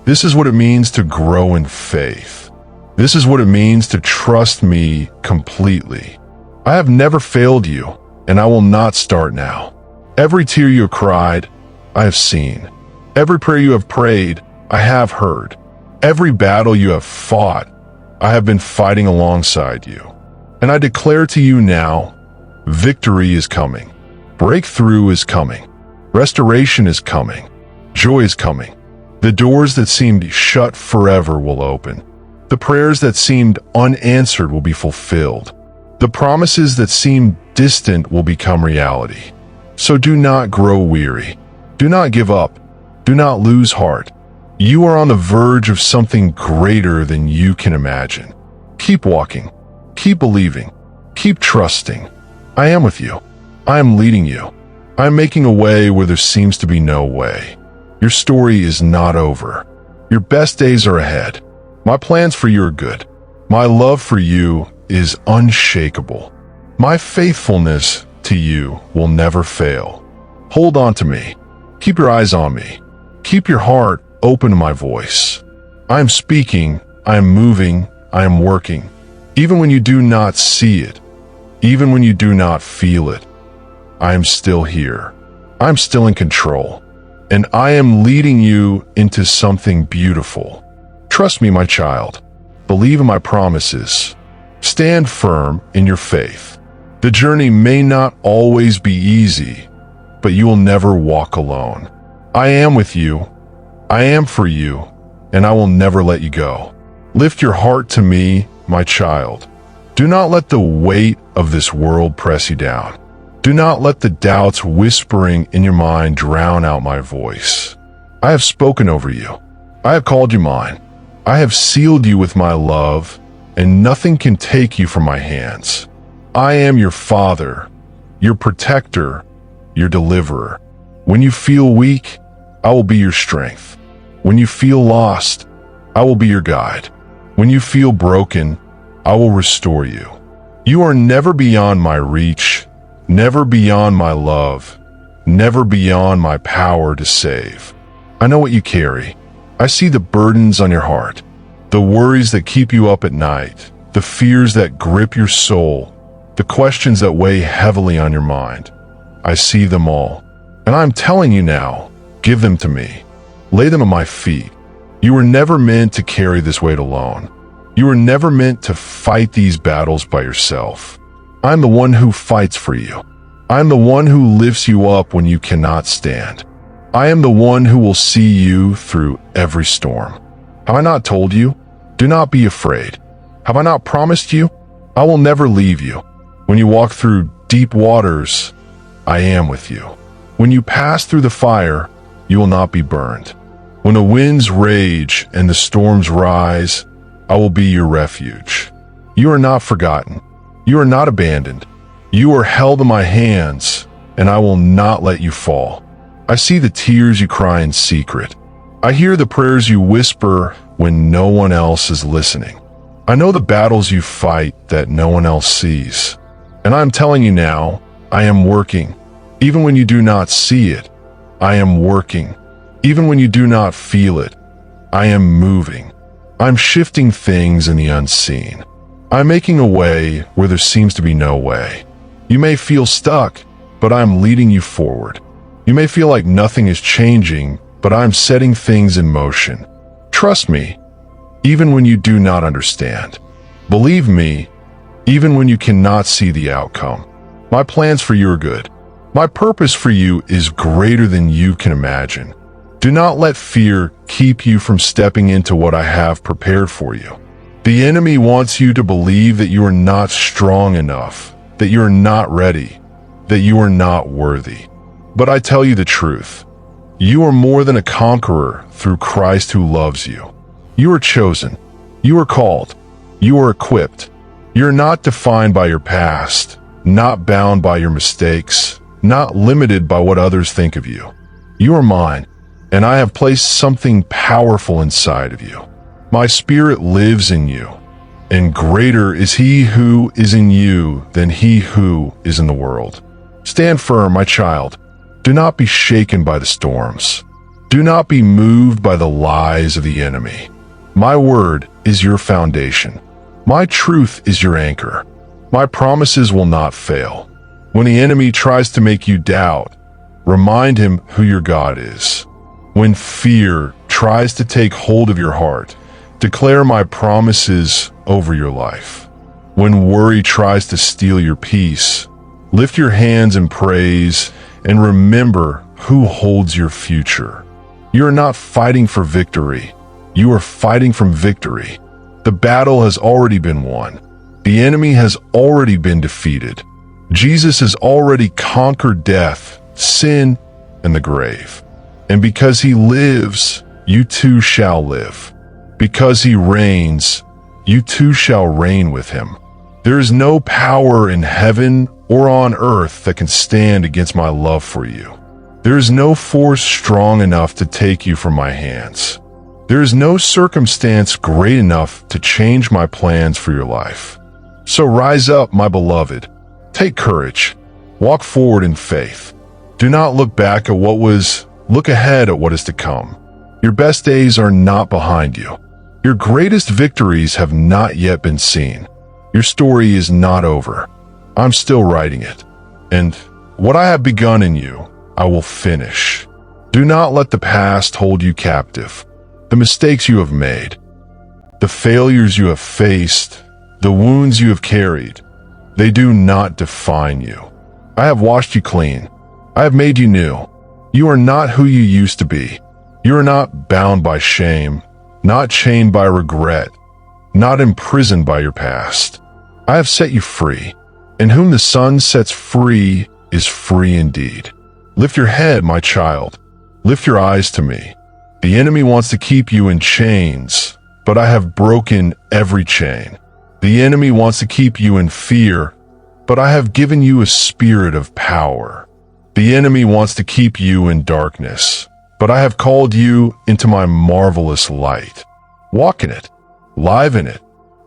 This is what it means to grow in faith. This is what it means to trust me completely. I have never failed you, and I will not start now. Every tear you have cried, I have seen. Every prayer you have prayed, I have heard. Every battle you have fought, I have been fighting alongside you. And I declare to you now, victory is coming. Breakthrough is coming. Restoration is coming. Joy is coming. The doors that seemed shut forever will open. The prayers that seemed unanswered will be fulfilled. The promises that seemed distant will become reality. So do not grow weary. Do not give up. Do not lose heart. You are on the verge of something greater than you can imagine. Keep walking. Keep believing. Keep trusting. I am with you. I am leading you. I am making a way where there seems to be no way. Your story is not over. Your best days are ahead. My plans for you are good. My love for you is unshakable. My faithfulness to you will never fail. Hold on to me. Keep your eyes on me. Keep your heart open to my voice. I am speaking, I am moving, I am working. Even when you do not see it, even when you do not feel it, I am still here. I am still in control. And I am leading you into something beautiful. Trust me, my child. Believe in my promises. Stand firm in your faith. The journey may not always be easy, but you will never walk alone. I am with you. I am for you, and I will never let you go. Lift your heart to me, my child. Do not let the weight of this world press you down. Do not let the doubts whispering in your mind drown out my voice. I have spoken over you. I have called you mine. I have sealed you with my love, and nothing can take you from my hands. I am your father, your protector, your deliverer. When you feel weak, I will be your strength. When you feel lost, I will be your guide. When you feel broken, I will restore you. You are never beyond my reach, never beyond my love, never beyond my power to save. I know what you carry. I see the burdens on your heart, the worries that keep you up at night, the fears that grip your soul, the questions that weigh heavily on your mind. I see them all. And I'm telling you now, give them to me. Lay them at my feet. You were never meant to carry this weight alone. You were never meant to fight these battles by yourself. I'm the one who fights for you. I'm the one who lifts you up when you cannot stand. I am the one who will see you through every storm. Have I not told you? Do not be afraid. Have I not promised you? I will never leave you. When you walk through deep waters, I am with you. When you pass through the fire, you will not be burned. When the winds rage and the storms rise, I will be your refuge. You are not forgotten. You are not abandoned. You are held in my hands, and I will not let you fall. I see the tears you cry in secret. I hear the prayers you whisper when no one else is listening. I know the battles you fight that no one else sees. And I'm telling you now, I am working. Even when you do not see it, I am working. Even when you do not feel it, I am moving. I'm shifting things in the unseen. I'm making a way where there seems to be no way. You may feel stuck, but I'm leading you forward. You may feel like nothing is changing, but I'm setting things in motion. Trust me, even when you do not understand. Believe me, even when you cannot see the outcome. My plans for you are good. My purpose for you is greater than you can imagine. Do not let fear keep you from stepping into what I have prepared for you. The enemy wants you to believe that you are not strong enough, that you are not ready, that you are not worthy. But I tell you the truth. You are more than a conqueror through Christ who loves you. You are chosen. You are called. You are equipped. You're not defined by your past, not bound by your mistakes, not limited by what others think of you. You are mine, and I have placed something powerful inside of you. My spirit lives in you, and greater is he who is in you than he who is in the world. Stand firm, my child. Do not be shaken by the storms. Do not be moved by the lies of the enemy. My word is your foundation. My truth is your anchor. My promises will not fail. When the enemy tries to make you doubt, remind him who your God is. When fear tries to take hold of your heart, declare my promises over your life. When worry tries to steal your peace, lift your hands in praise and remember who holds your future. You are not fighting for victory. You are fighting from victory. The battle has already been won. The enemy has already been defeated. Jesus has already conquered death, sin, and the grave. And because he lives, you too shall live. Because he reigns, you too shall reign with him. There is no power in heaven or on earth that can stand against my love for you. There is no force strong enough to take you from my hands. There is no circumstance great enough to change my plans for your life. So rise up, my beloved. Take courage. Walk forward in faith. Do not look back at what was, look ahead at what is to come. Your best days are not behind you. Your greatest victories have not yet been seen. Your story is not over. I'm still writing it. And what I have begun in you, I will finish. Do not let the past hold you captive. The mistakes you have made, the failures you have faced, the wounds you have carried, they do not define you. I have washed you clean. I have made you new. You are not who you used to be. You are not bound by shame, not chained by regret, not imprisoned by your past. I have set you free, and whom the Son sets free is free indeed. Lift your head, my child. Lift your eyes to me. The enemy wants to keep you in chains, but I have broken every chain. The enemy wants to keep you in fear, but I have given you a spirit of power. The enemy wants to keep you in darkness, but I have called you into my marvelous light. Walk in it, live in it,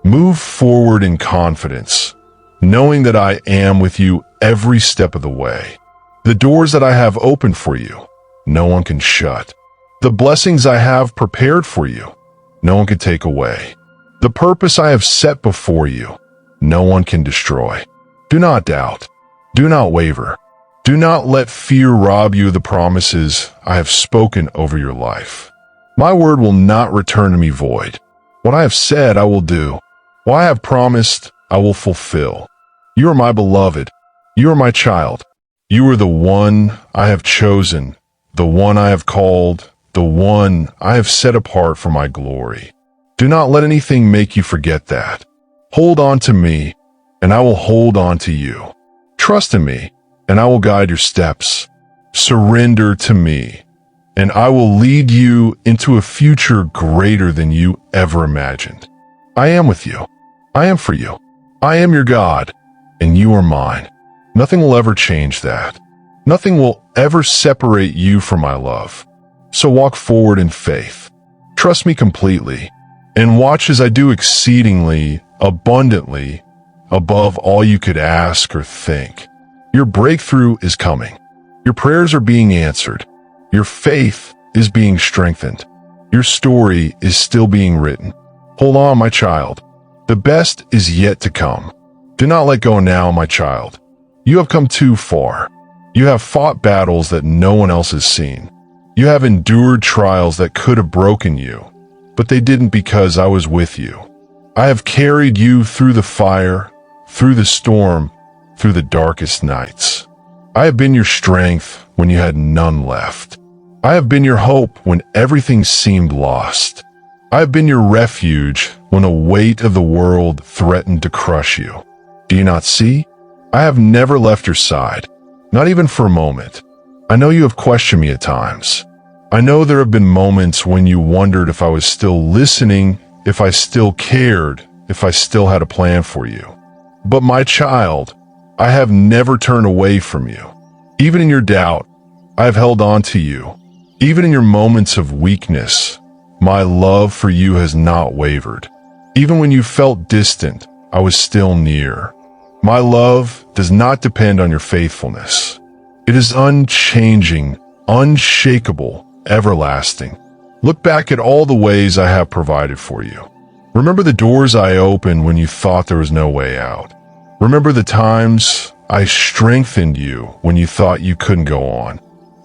move forward in confidence, knowing that I am with you every step of the way. The doors that I have opened for you, no one can shut. The blessings I have prepared for you, no one can take away. The purpose I have set before you, no one can destroy. Do not doubt. Do not waver. Do not let fear rob you of the promises I have spoken over your life. My word will not return to me void. What I have said I will do. What I have promised I will fulfill. You are my beloved. You are my child. You are the one I have chosen, the one I have called, the one I have set apart for my glory. Do not let anything make you forget that. Hold on to me, and I will hold on to you. Trust in me, and I will guide your steps. Surrender to me, and I will lead you into a future greater than you ever imagined. I am with you. I am for you. I am your God, and you are mine. Nothing will ever change that. Nothing will ever separate you from my love. So walk forward in faith. Trust me completely, and watch as I do exceedingly, abundantly, above all you could ask or think. Your breakthrough is coming. Your prayers are being answered. Your faith is being strengthened. Your story is still being written. Hold on, my child. The best is yet to come. Do not let go now, my child. You have come too far. You have fought battles that no one else has seen. You have endured trials that could have broken you, but they didn't because I was with you. I have carried you through the fire, through the storm, through the darkest nights. I have been your strength when you had none left. I have been your hope when everything seemed lost. I have been your refuge when the weight of the world threatened to crush you. Do you not see? I have never left your side, not even for a moment. I know you have questioned me at times. I know there have been moments when you wondered if I was still listening, if I still cared, if I still had a plan for you. But my child, I have never turned away from you. Even in your doubt, I have held on to you. Even in your moments of weakness, my love for you has not wavered. Even when you felt distant, I was still near. My love does not depend on your faithfulness. It is unchanging, unshakable, everlasting. Look back at all the ways I have provided for you. Remember the doors I opened when you thought there was no way out. Remember the times I strengthened you when you thought you couldn't go on.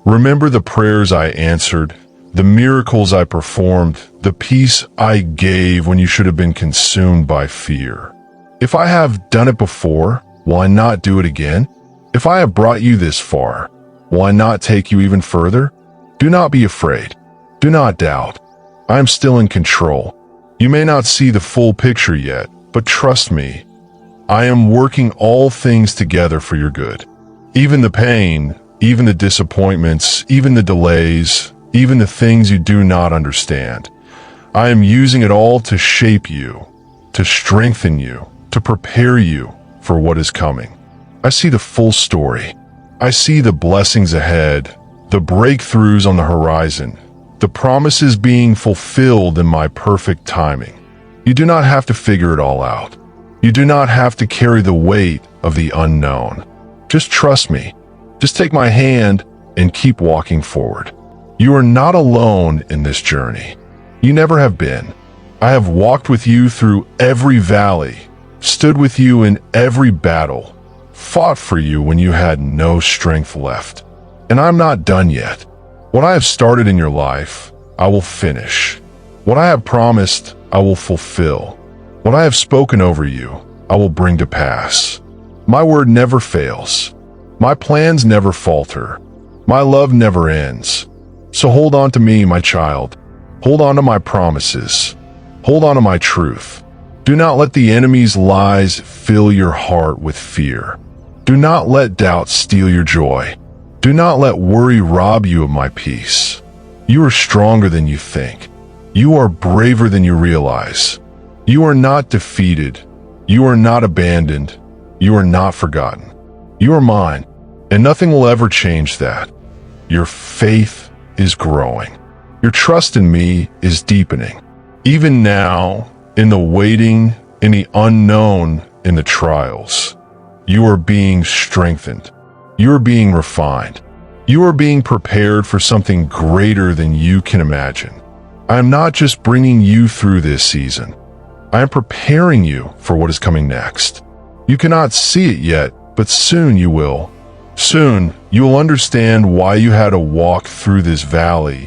Remember the prayers I answered, the miracles I performed, the peace I gave when you should have been consumed by fear. If I have done it before, will I not do it again? If I have brought you this far, will I not take you even further? Do not be afraid. Do not doubt. I am still in control. You may not see the full picture yet, but trust me, I am working all things together for your good. Even the pain, even the disappointments, even the delays, even the things you do not understand. I am using it all to shape you, to strengthen you, to prepare you for what is coming. I see the full story. I see the blessings ahead, the breakthroughs on the horizon, the promises being fulfilled in my perfect timing. You do not have to figure it all out. You do not have to carry the weight of the unknown. Just trust me. Just take my hand and keep walking forward. You are not alone in this journey. You never have been. I have walked with you through every valley, stood with you in every battle, fought for you when you had no strength left. And I'm not done yet. What I have started in your life, I will finish. What I have promised, I will fulfill. What I have spoken over you, I will bring to pass. My word never fails. My plans never falter. My love never ends. So hold on to me, my child. Hold on to my promises. Hold on to my truth. Do not let the enemy's lies fill your heart with fear. Do not let doubt steal your joy. Do not let worry rob you of my peace. You are stronger than you think. You are braver than you realize. You are not defeated. You are not abandoned. You are not forgotten. You are mine, and nothing will ever change that. Your faith is growing. Your trust in me is deepening. Even now, in the waiting, in the unknown, in the trials, you are being strengthened. You are being refined. You are being prepared for something greater than you can imagine. I am not just bringing you through this season. I am preparing you for what is coming next. You cannot see it yet, but soon you will. Soon, you will understand why you had to walk through this valley,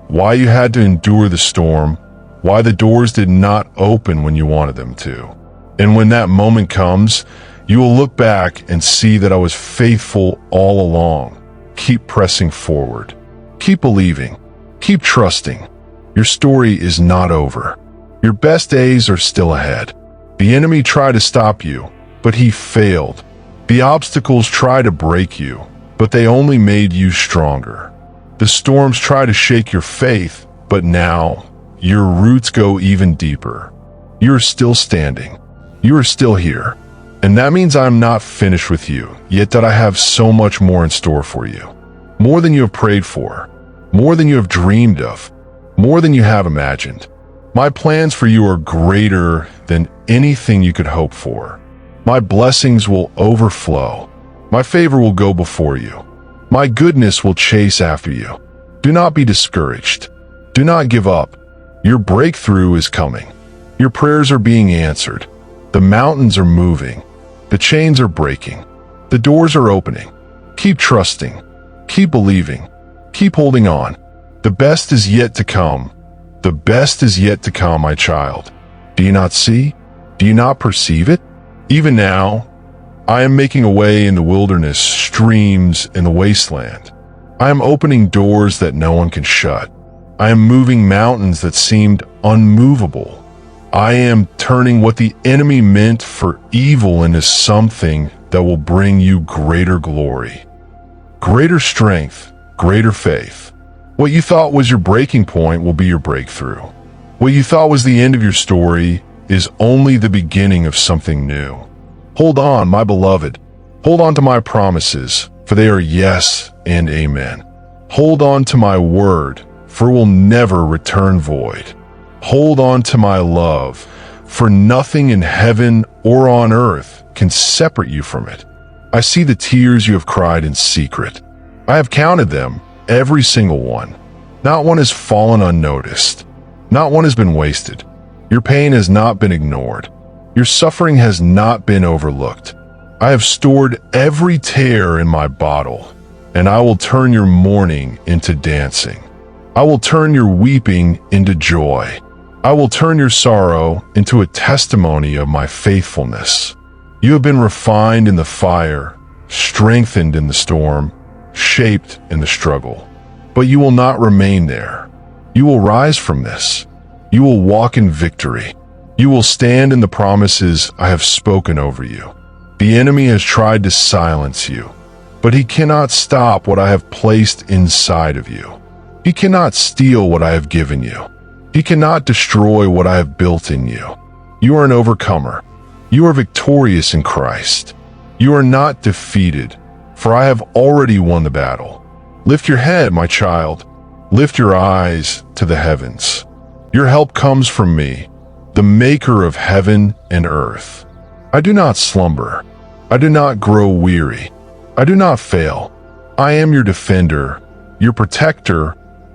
why you had to endure the storm, why the doors did not open when you wanted them to. And when that moment comes, you will look back and see that I was faithful all along. Keep pressing forward. Keep believing. Keep trusting. Your story is not over. Your best days are still ahead. The enemy tried to stop you, but he failed. The obstacles try to break you, but they only made you stronger. The storms try to shake your faith, but now your roots go even deeper. You are still standing. You are still here. And that means I'm not finished with you, yet that I have so much more in store for you. More than you have prayed for, more than you have dreamed of, more than you have imagined. My plans for you are greater than anything you could hope for. My blessings will overflow. My favor will go before you. My goodness will chase after you. Do not be discouraged. Do not give up. Your breakthrough is coming. Your prayers are being answered. The mountains are moving. The chains are breaking. The doors are opening. Keep trusting. Keep believing. Keep holding on. The best is yet to come. The best is yet to come, my child. Do you not see? Do you not perceive it? Even now, I am making a way in the wilderness, streams in the wasteland. I am opening doors that no one can shut. I am moving mountains that seemed unmovable. I am turning what the enemy meant for evil into something that will bring you greater glory, greater strength, greater faith. What you thought was your breaking point will be your breakthrough. What you thought was the end of your story is only the beginning of something new. Hold on, my beloved. Hold on to my promises, for they are yes and amen. Hold on to my word, for it will never return void. Hold on to my love, for nothing in heaven or on earth can separate you from it. I see the tears you have cried in secret. I have counted them, every single one. Not one has fallen unnoticed. Not one has been wasted. Your pain has not been ignored. Your suffering has not been overlooked. I have stored every tear in my bottle, and I will turn your mourning into dancing. I will turn your weeping into joy. I will turn your sorrow into a testimony of my faithfulness. You have been refined in the fire, strengthened in the storm, shaped in the struggle. But you will not remain there. You will rise from this. You will walk in victory. You will stand in the promises I have spoken over you. The enemy has tried to silence you, but he cannot stop what I have placed inside of you. He cannot steal what I have given you. He cannot destroy what I have built in you. You are an overcomer. You are victorious in Christ. You are not defeated, for I have already won the battle. Lift your head, my child. Lift your eyes to the heavens. Your help comes from me, the maker of heaven and earth. I do not slumber. I do not grow weary. I do not fail. I am your defender, your protector,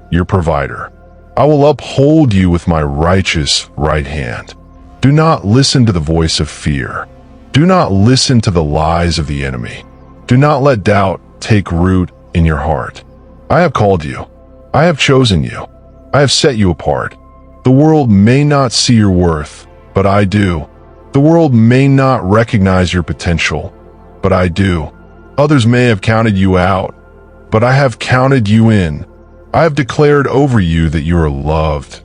your provider. I will uphold you with my righteous right hand. Do not listen to the voice of fear. Do not listen to the lies of the enemy. Do not let doubt take root in your heart. I have called you. I have chosen you. I have set you apart. The world may not see your worth, but I do. The world may not recognize your potential, but I do. Others may have counted you out, but I have counted you in. I have declared over you that you are loved.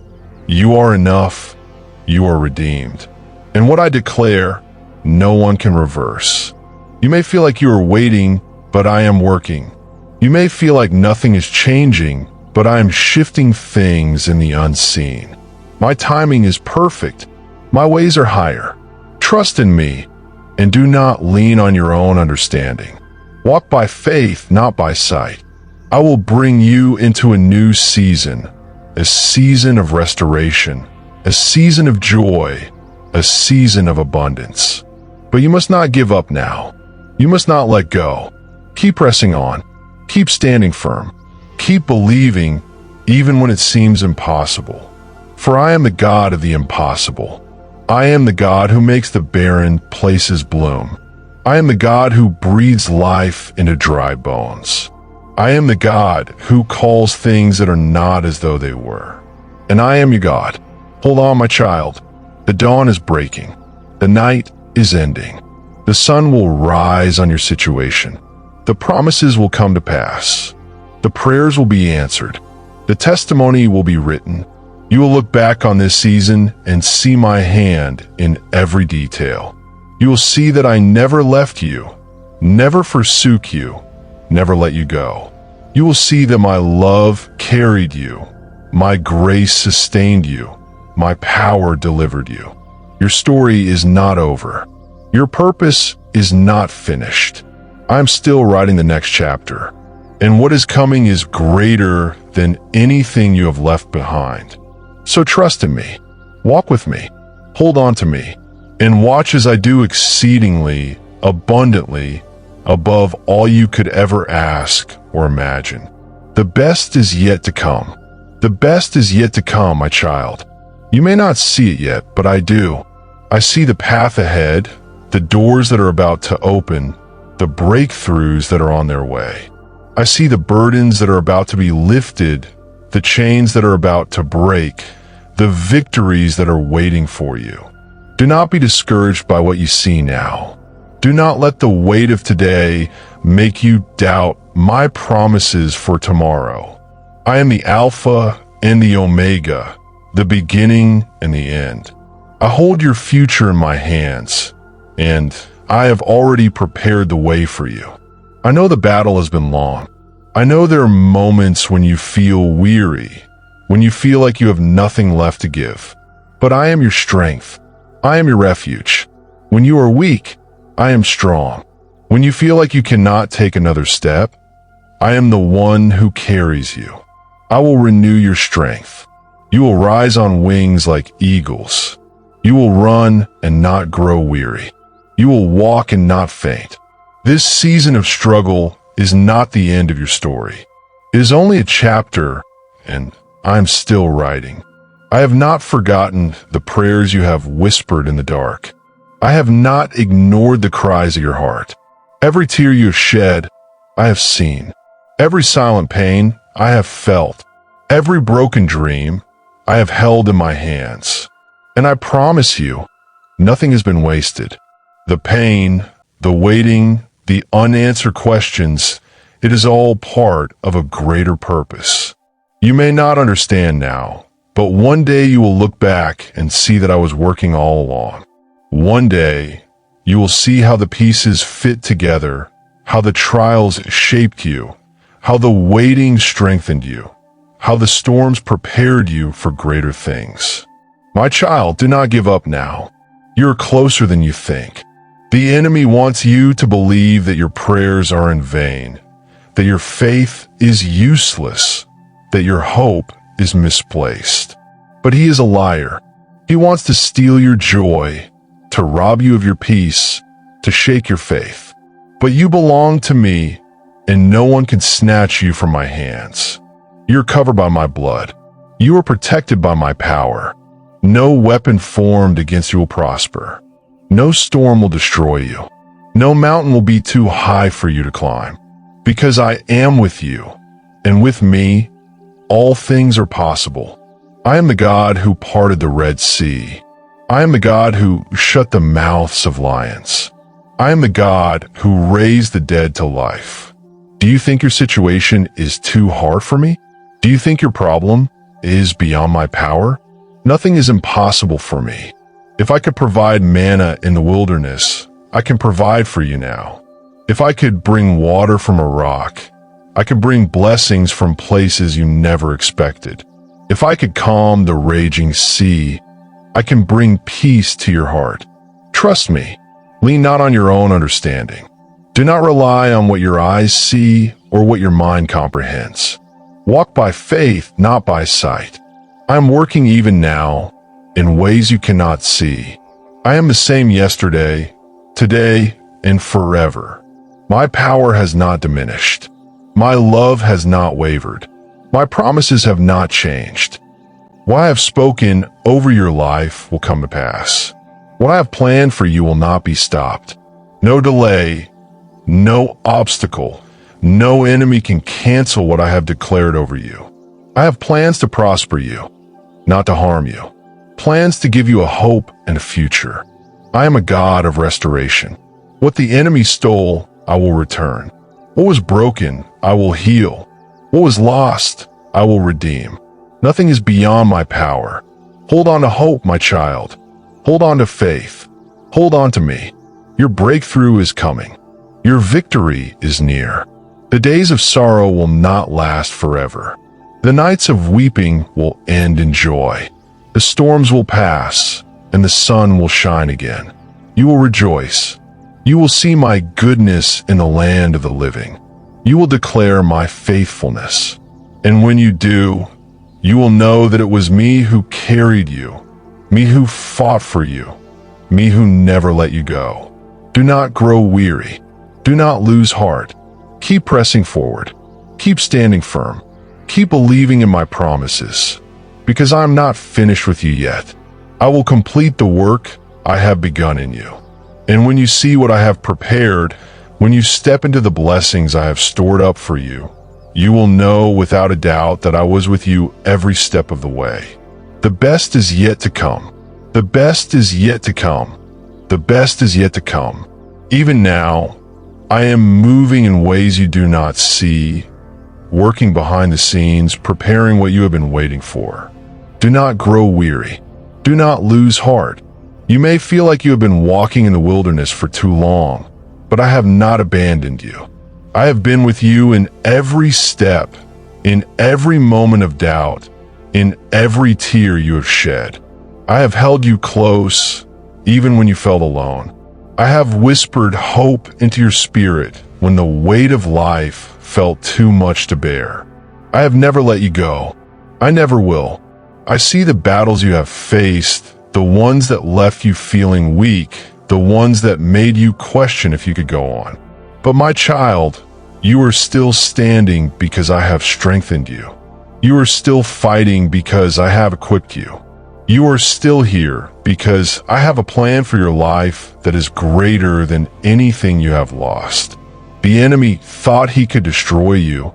You are enough. You are redeemed. And what I declare, no one can reverse. You may feel like you are waiting, but I am working. You may feel like nothing is changing, but I am shifting things in the unseen. My timing is perfect. My ways are higher. Trust in me, and do not lean on your own understanding. Walk by faith, not by sight. I will bring you into a new season, a season of restoration, a season of joy, a season of abundance. But you must not give up now. You must not let go. Keep pressing on. Keep standing firm. Keep believing even when it seems impossible. For I am the God of the impossible. I am the God who makes the barren places bloom. I am the God who breathes life into dry bones. I am the God who calls things that are not as though they were. And I am your God. Hold on, my child. The dawn is breaking. The night is ending. The sun will rise on your situation. The promises will come to pass. The prayers will be answered. The testimony will be written. You will look back on this season and see my hand in every detail. You will see that I never left you, never forsook you, never let you go. You will see that my love carried you, my grace sustained you, my power delivered you. Your story is not over. Your purpose is not finished. I'm still writing the next chapter, and what is coming is greater than anything you have left behind. So trust in me, walk with me, hold on to me, and watch as I do exceedingly, abundantly, above all you could ever ask or imagine. The best is yet to come. The best is yet to come, my child. You may not see it yet, but I do. I see the path ahead, the doors that are about to open, the breakthroughs that are on their way. I see the burdens that are about to be lifted, the chains that are about to break, the victories that are waiting for you. Do not be discouraged by what you see now. Do not let the weight of today make you doubt my promises for tomorrow. I am the Alpha and the Omega, the beginning and the end. I hold your future in my hands, and I have already prepared the way for you. I know the battle has been long. I know there are moments when you feel weary, when you feel like you have nothing left to give. But I am your strength. I am your refuge. When you are weak, I am strong. When you feel like you cannot take another step, I am the one who carries you. I will renew your strength. You will rise on wings like eagles. You will run and not grow weary. You will walk and not faint. This season of struggle is not the end of your story. It is only a chapter, and I am still writing. I have not forgotten the prayers you have whispered in the dark. I have not ignored the cries of your heart. Every tear you have shed, I have seen. Every silent pain, I have felt. Every broken dream, I have held in my hands. And I promise you, nothing has been wasted. The pain, the waiting, the unanswered questions, it is all part of a greater purpose. You may not understand now, but one day you will look back and see that I was working all along. One day, you will see how the pieces fit together, how the trials shaped you, how the waiting strengthened you, how the storms prepared you for greater things. My child, do not give up now. You're closer than you think. The enemy wants you to believe that your prayers are in vain, that your faith is useless, that your hope is misplaced. But he is a liar. He wants to steal your joy, to rob you of your peace, to shake your faith. But you belong to me, and no one can snatch you from my hands. You're covered by my blood. You are protected by my power. No weapon formed against you will prosper. No storm will destroy you. No mountain will be too high for you to climb. Because I am with you, and with me, all things are possible. I am the God who parted the Red Sea. I am the God who shut the mouths of lions. I am the God who raised the dead to life. Do you think your situation is too hard for me? Do you think your problem is beyond my power? Nothing is impossible for me. If I could provide manna in the wilderness, I can provide for you now. If I could bring water from a rock, I could bring blessings from places you never expected. If I could calm the raging sea, I can bring peace to your heart. Trust me. Lean not on your own understanding. Do not rely on what your eyes see or what your mind comprehends. Walk by faith, not by sight. I am working even now in ways you cannot see. I am the same yesterday, today, and forever. My power has not diminished. My love has not wavered. My promises have not changed. What I have spoken over your life will come to pass. What I have planned for you will not be stopped. No delay, no obstacle, no enemy can cancel what I have declared over you. I have plans to prosper you, not to harm you. Plans to give you a hope and a future. I am a God of restoration. What the enemy stole, I will return. What was broken, I will heal. What was lost, I will redeem. Nothing is beyond my power. Hold on to hope, my child. Hold on to faith. Hold on to me. Your breakthrough is coming. Your victory is near. The days of sorrow will not last forever. The nights of weeping will end in joy. The storms will pass, and the sun will shine again. You will rejoice. You will see my goodness in the land of the living. You will declare my faithfulness. And when you do, you will know that it was me who carried you, me who fought for you, me who never let you go. Do not grow weary. Do not lose heart. Keep pressing forward. Keep standing firm. Keep believing in my promises, because I am not finished with you yet. I will complete the work I have begun in you. And when you see what I have prepared, when you step into the blessings I have stored up for you, you will know without a doubt that I was with you every step of the way. The best is yet to come. The best is yet to come. The best is yet to come. Even now, I am moving in ways you do not see, working behind the scenes, preparing what you have been waiting for. Do not grow weary. Do not lose heart. You may feel like you have been walking in the wilderness for too long, but I have not abandoned you. I have been with you in every step, in every moment of doubt, in every tear you have shed. I have held you close, even when you felt alone. I have whispered hope into your spirit when the weight of life felt too much to bear. I have never let you go. I never will. I see the battles you have faced, the ones that left you feeling weak, the ones that made you question if you could go on. But my child, you are still standing because I have strengthened you. You are still fighting because I have equipped you. You are still here because I have a plan for your life that is greater than anything you have lost. The enemy thought he could destroy you,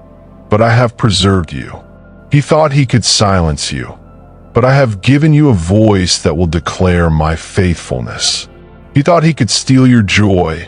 but I have preserved you. He thought he could silence you, but I have given you a voice that will declare my faithfulness. He thought he could steal your joy,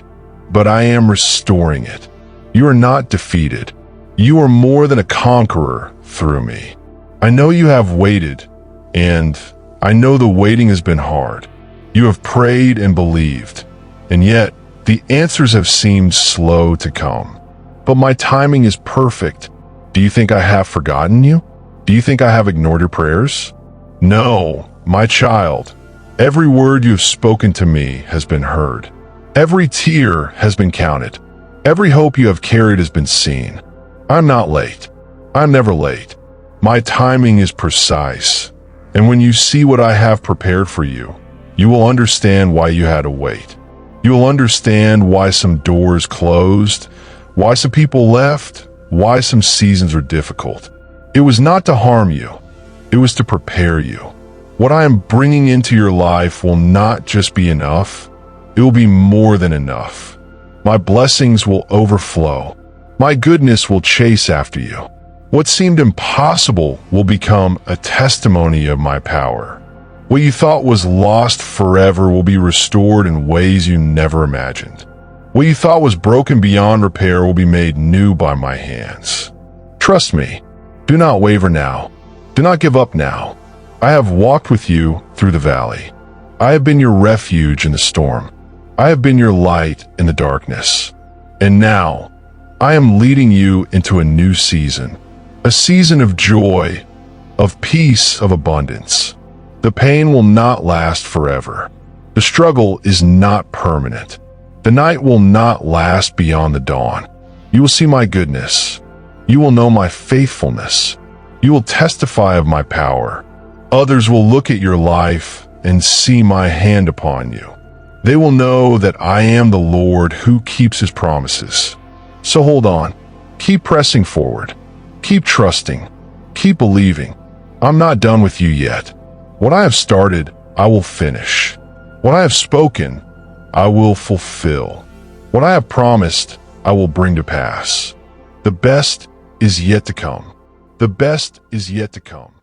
but I am restoring it. You are not defeated. You are more than a conqueror through me. I know you have waited, and I know the waiting has been hard. You have prayed and believed, and yet the answers have seemed slow to come. But my timing is perfect. Do you think I have forgotten you? Do you think I have ignored your prayers? No, my child. Every word you have spoken to me has been heard. Every tear has been counted. Every hope you have carried has been seen. I'm not late. I'm never late. My timing is precise. And when you see what I have prepared for you, you will understand why you had to wait. You will understand why some doors closed, why some people left, why some seasons are difficult. It was not to harm you. It was to prepare you. What I am bringing into your life will not just be enough. It will be more than enough. My blessings will overflow. My goodness will chase after you. What seemed impossible will become a testimony of my power. What you thought was lost forever will be restored in ways you never imagined. What you thought was broken beyond repair will be made new by my hands. Trust me. Do not waver now. Do not give up now. I have walked with you through the valley. I have been your refuge in the storm. I have been your light in the darkness. And now, I am leading you into a new season. A season of joy, of peace, of abundance. The pain will not last forever. The struggle is not permanent. The night will not last beyond the dawn. You will see my goodness. You will know my faithfulness. You will testify of my power. Others will look at your life and see my hand upon you. They will know that I am the Lord who keeps his promises. So hold on. Keep pressing forward. Keep trusting. Keep believing. I'm not done with you yet. What I have started, I will finish. What I have spoken, I will fulfill. What I have promised, I will bring to pass. The best is yet to come. The best is yet to come.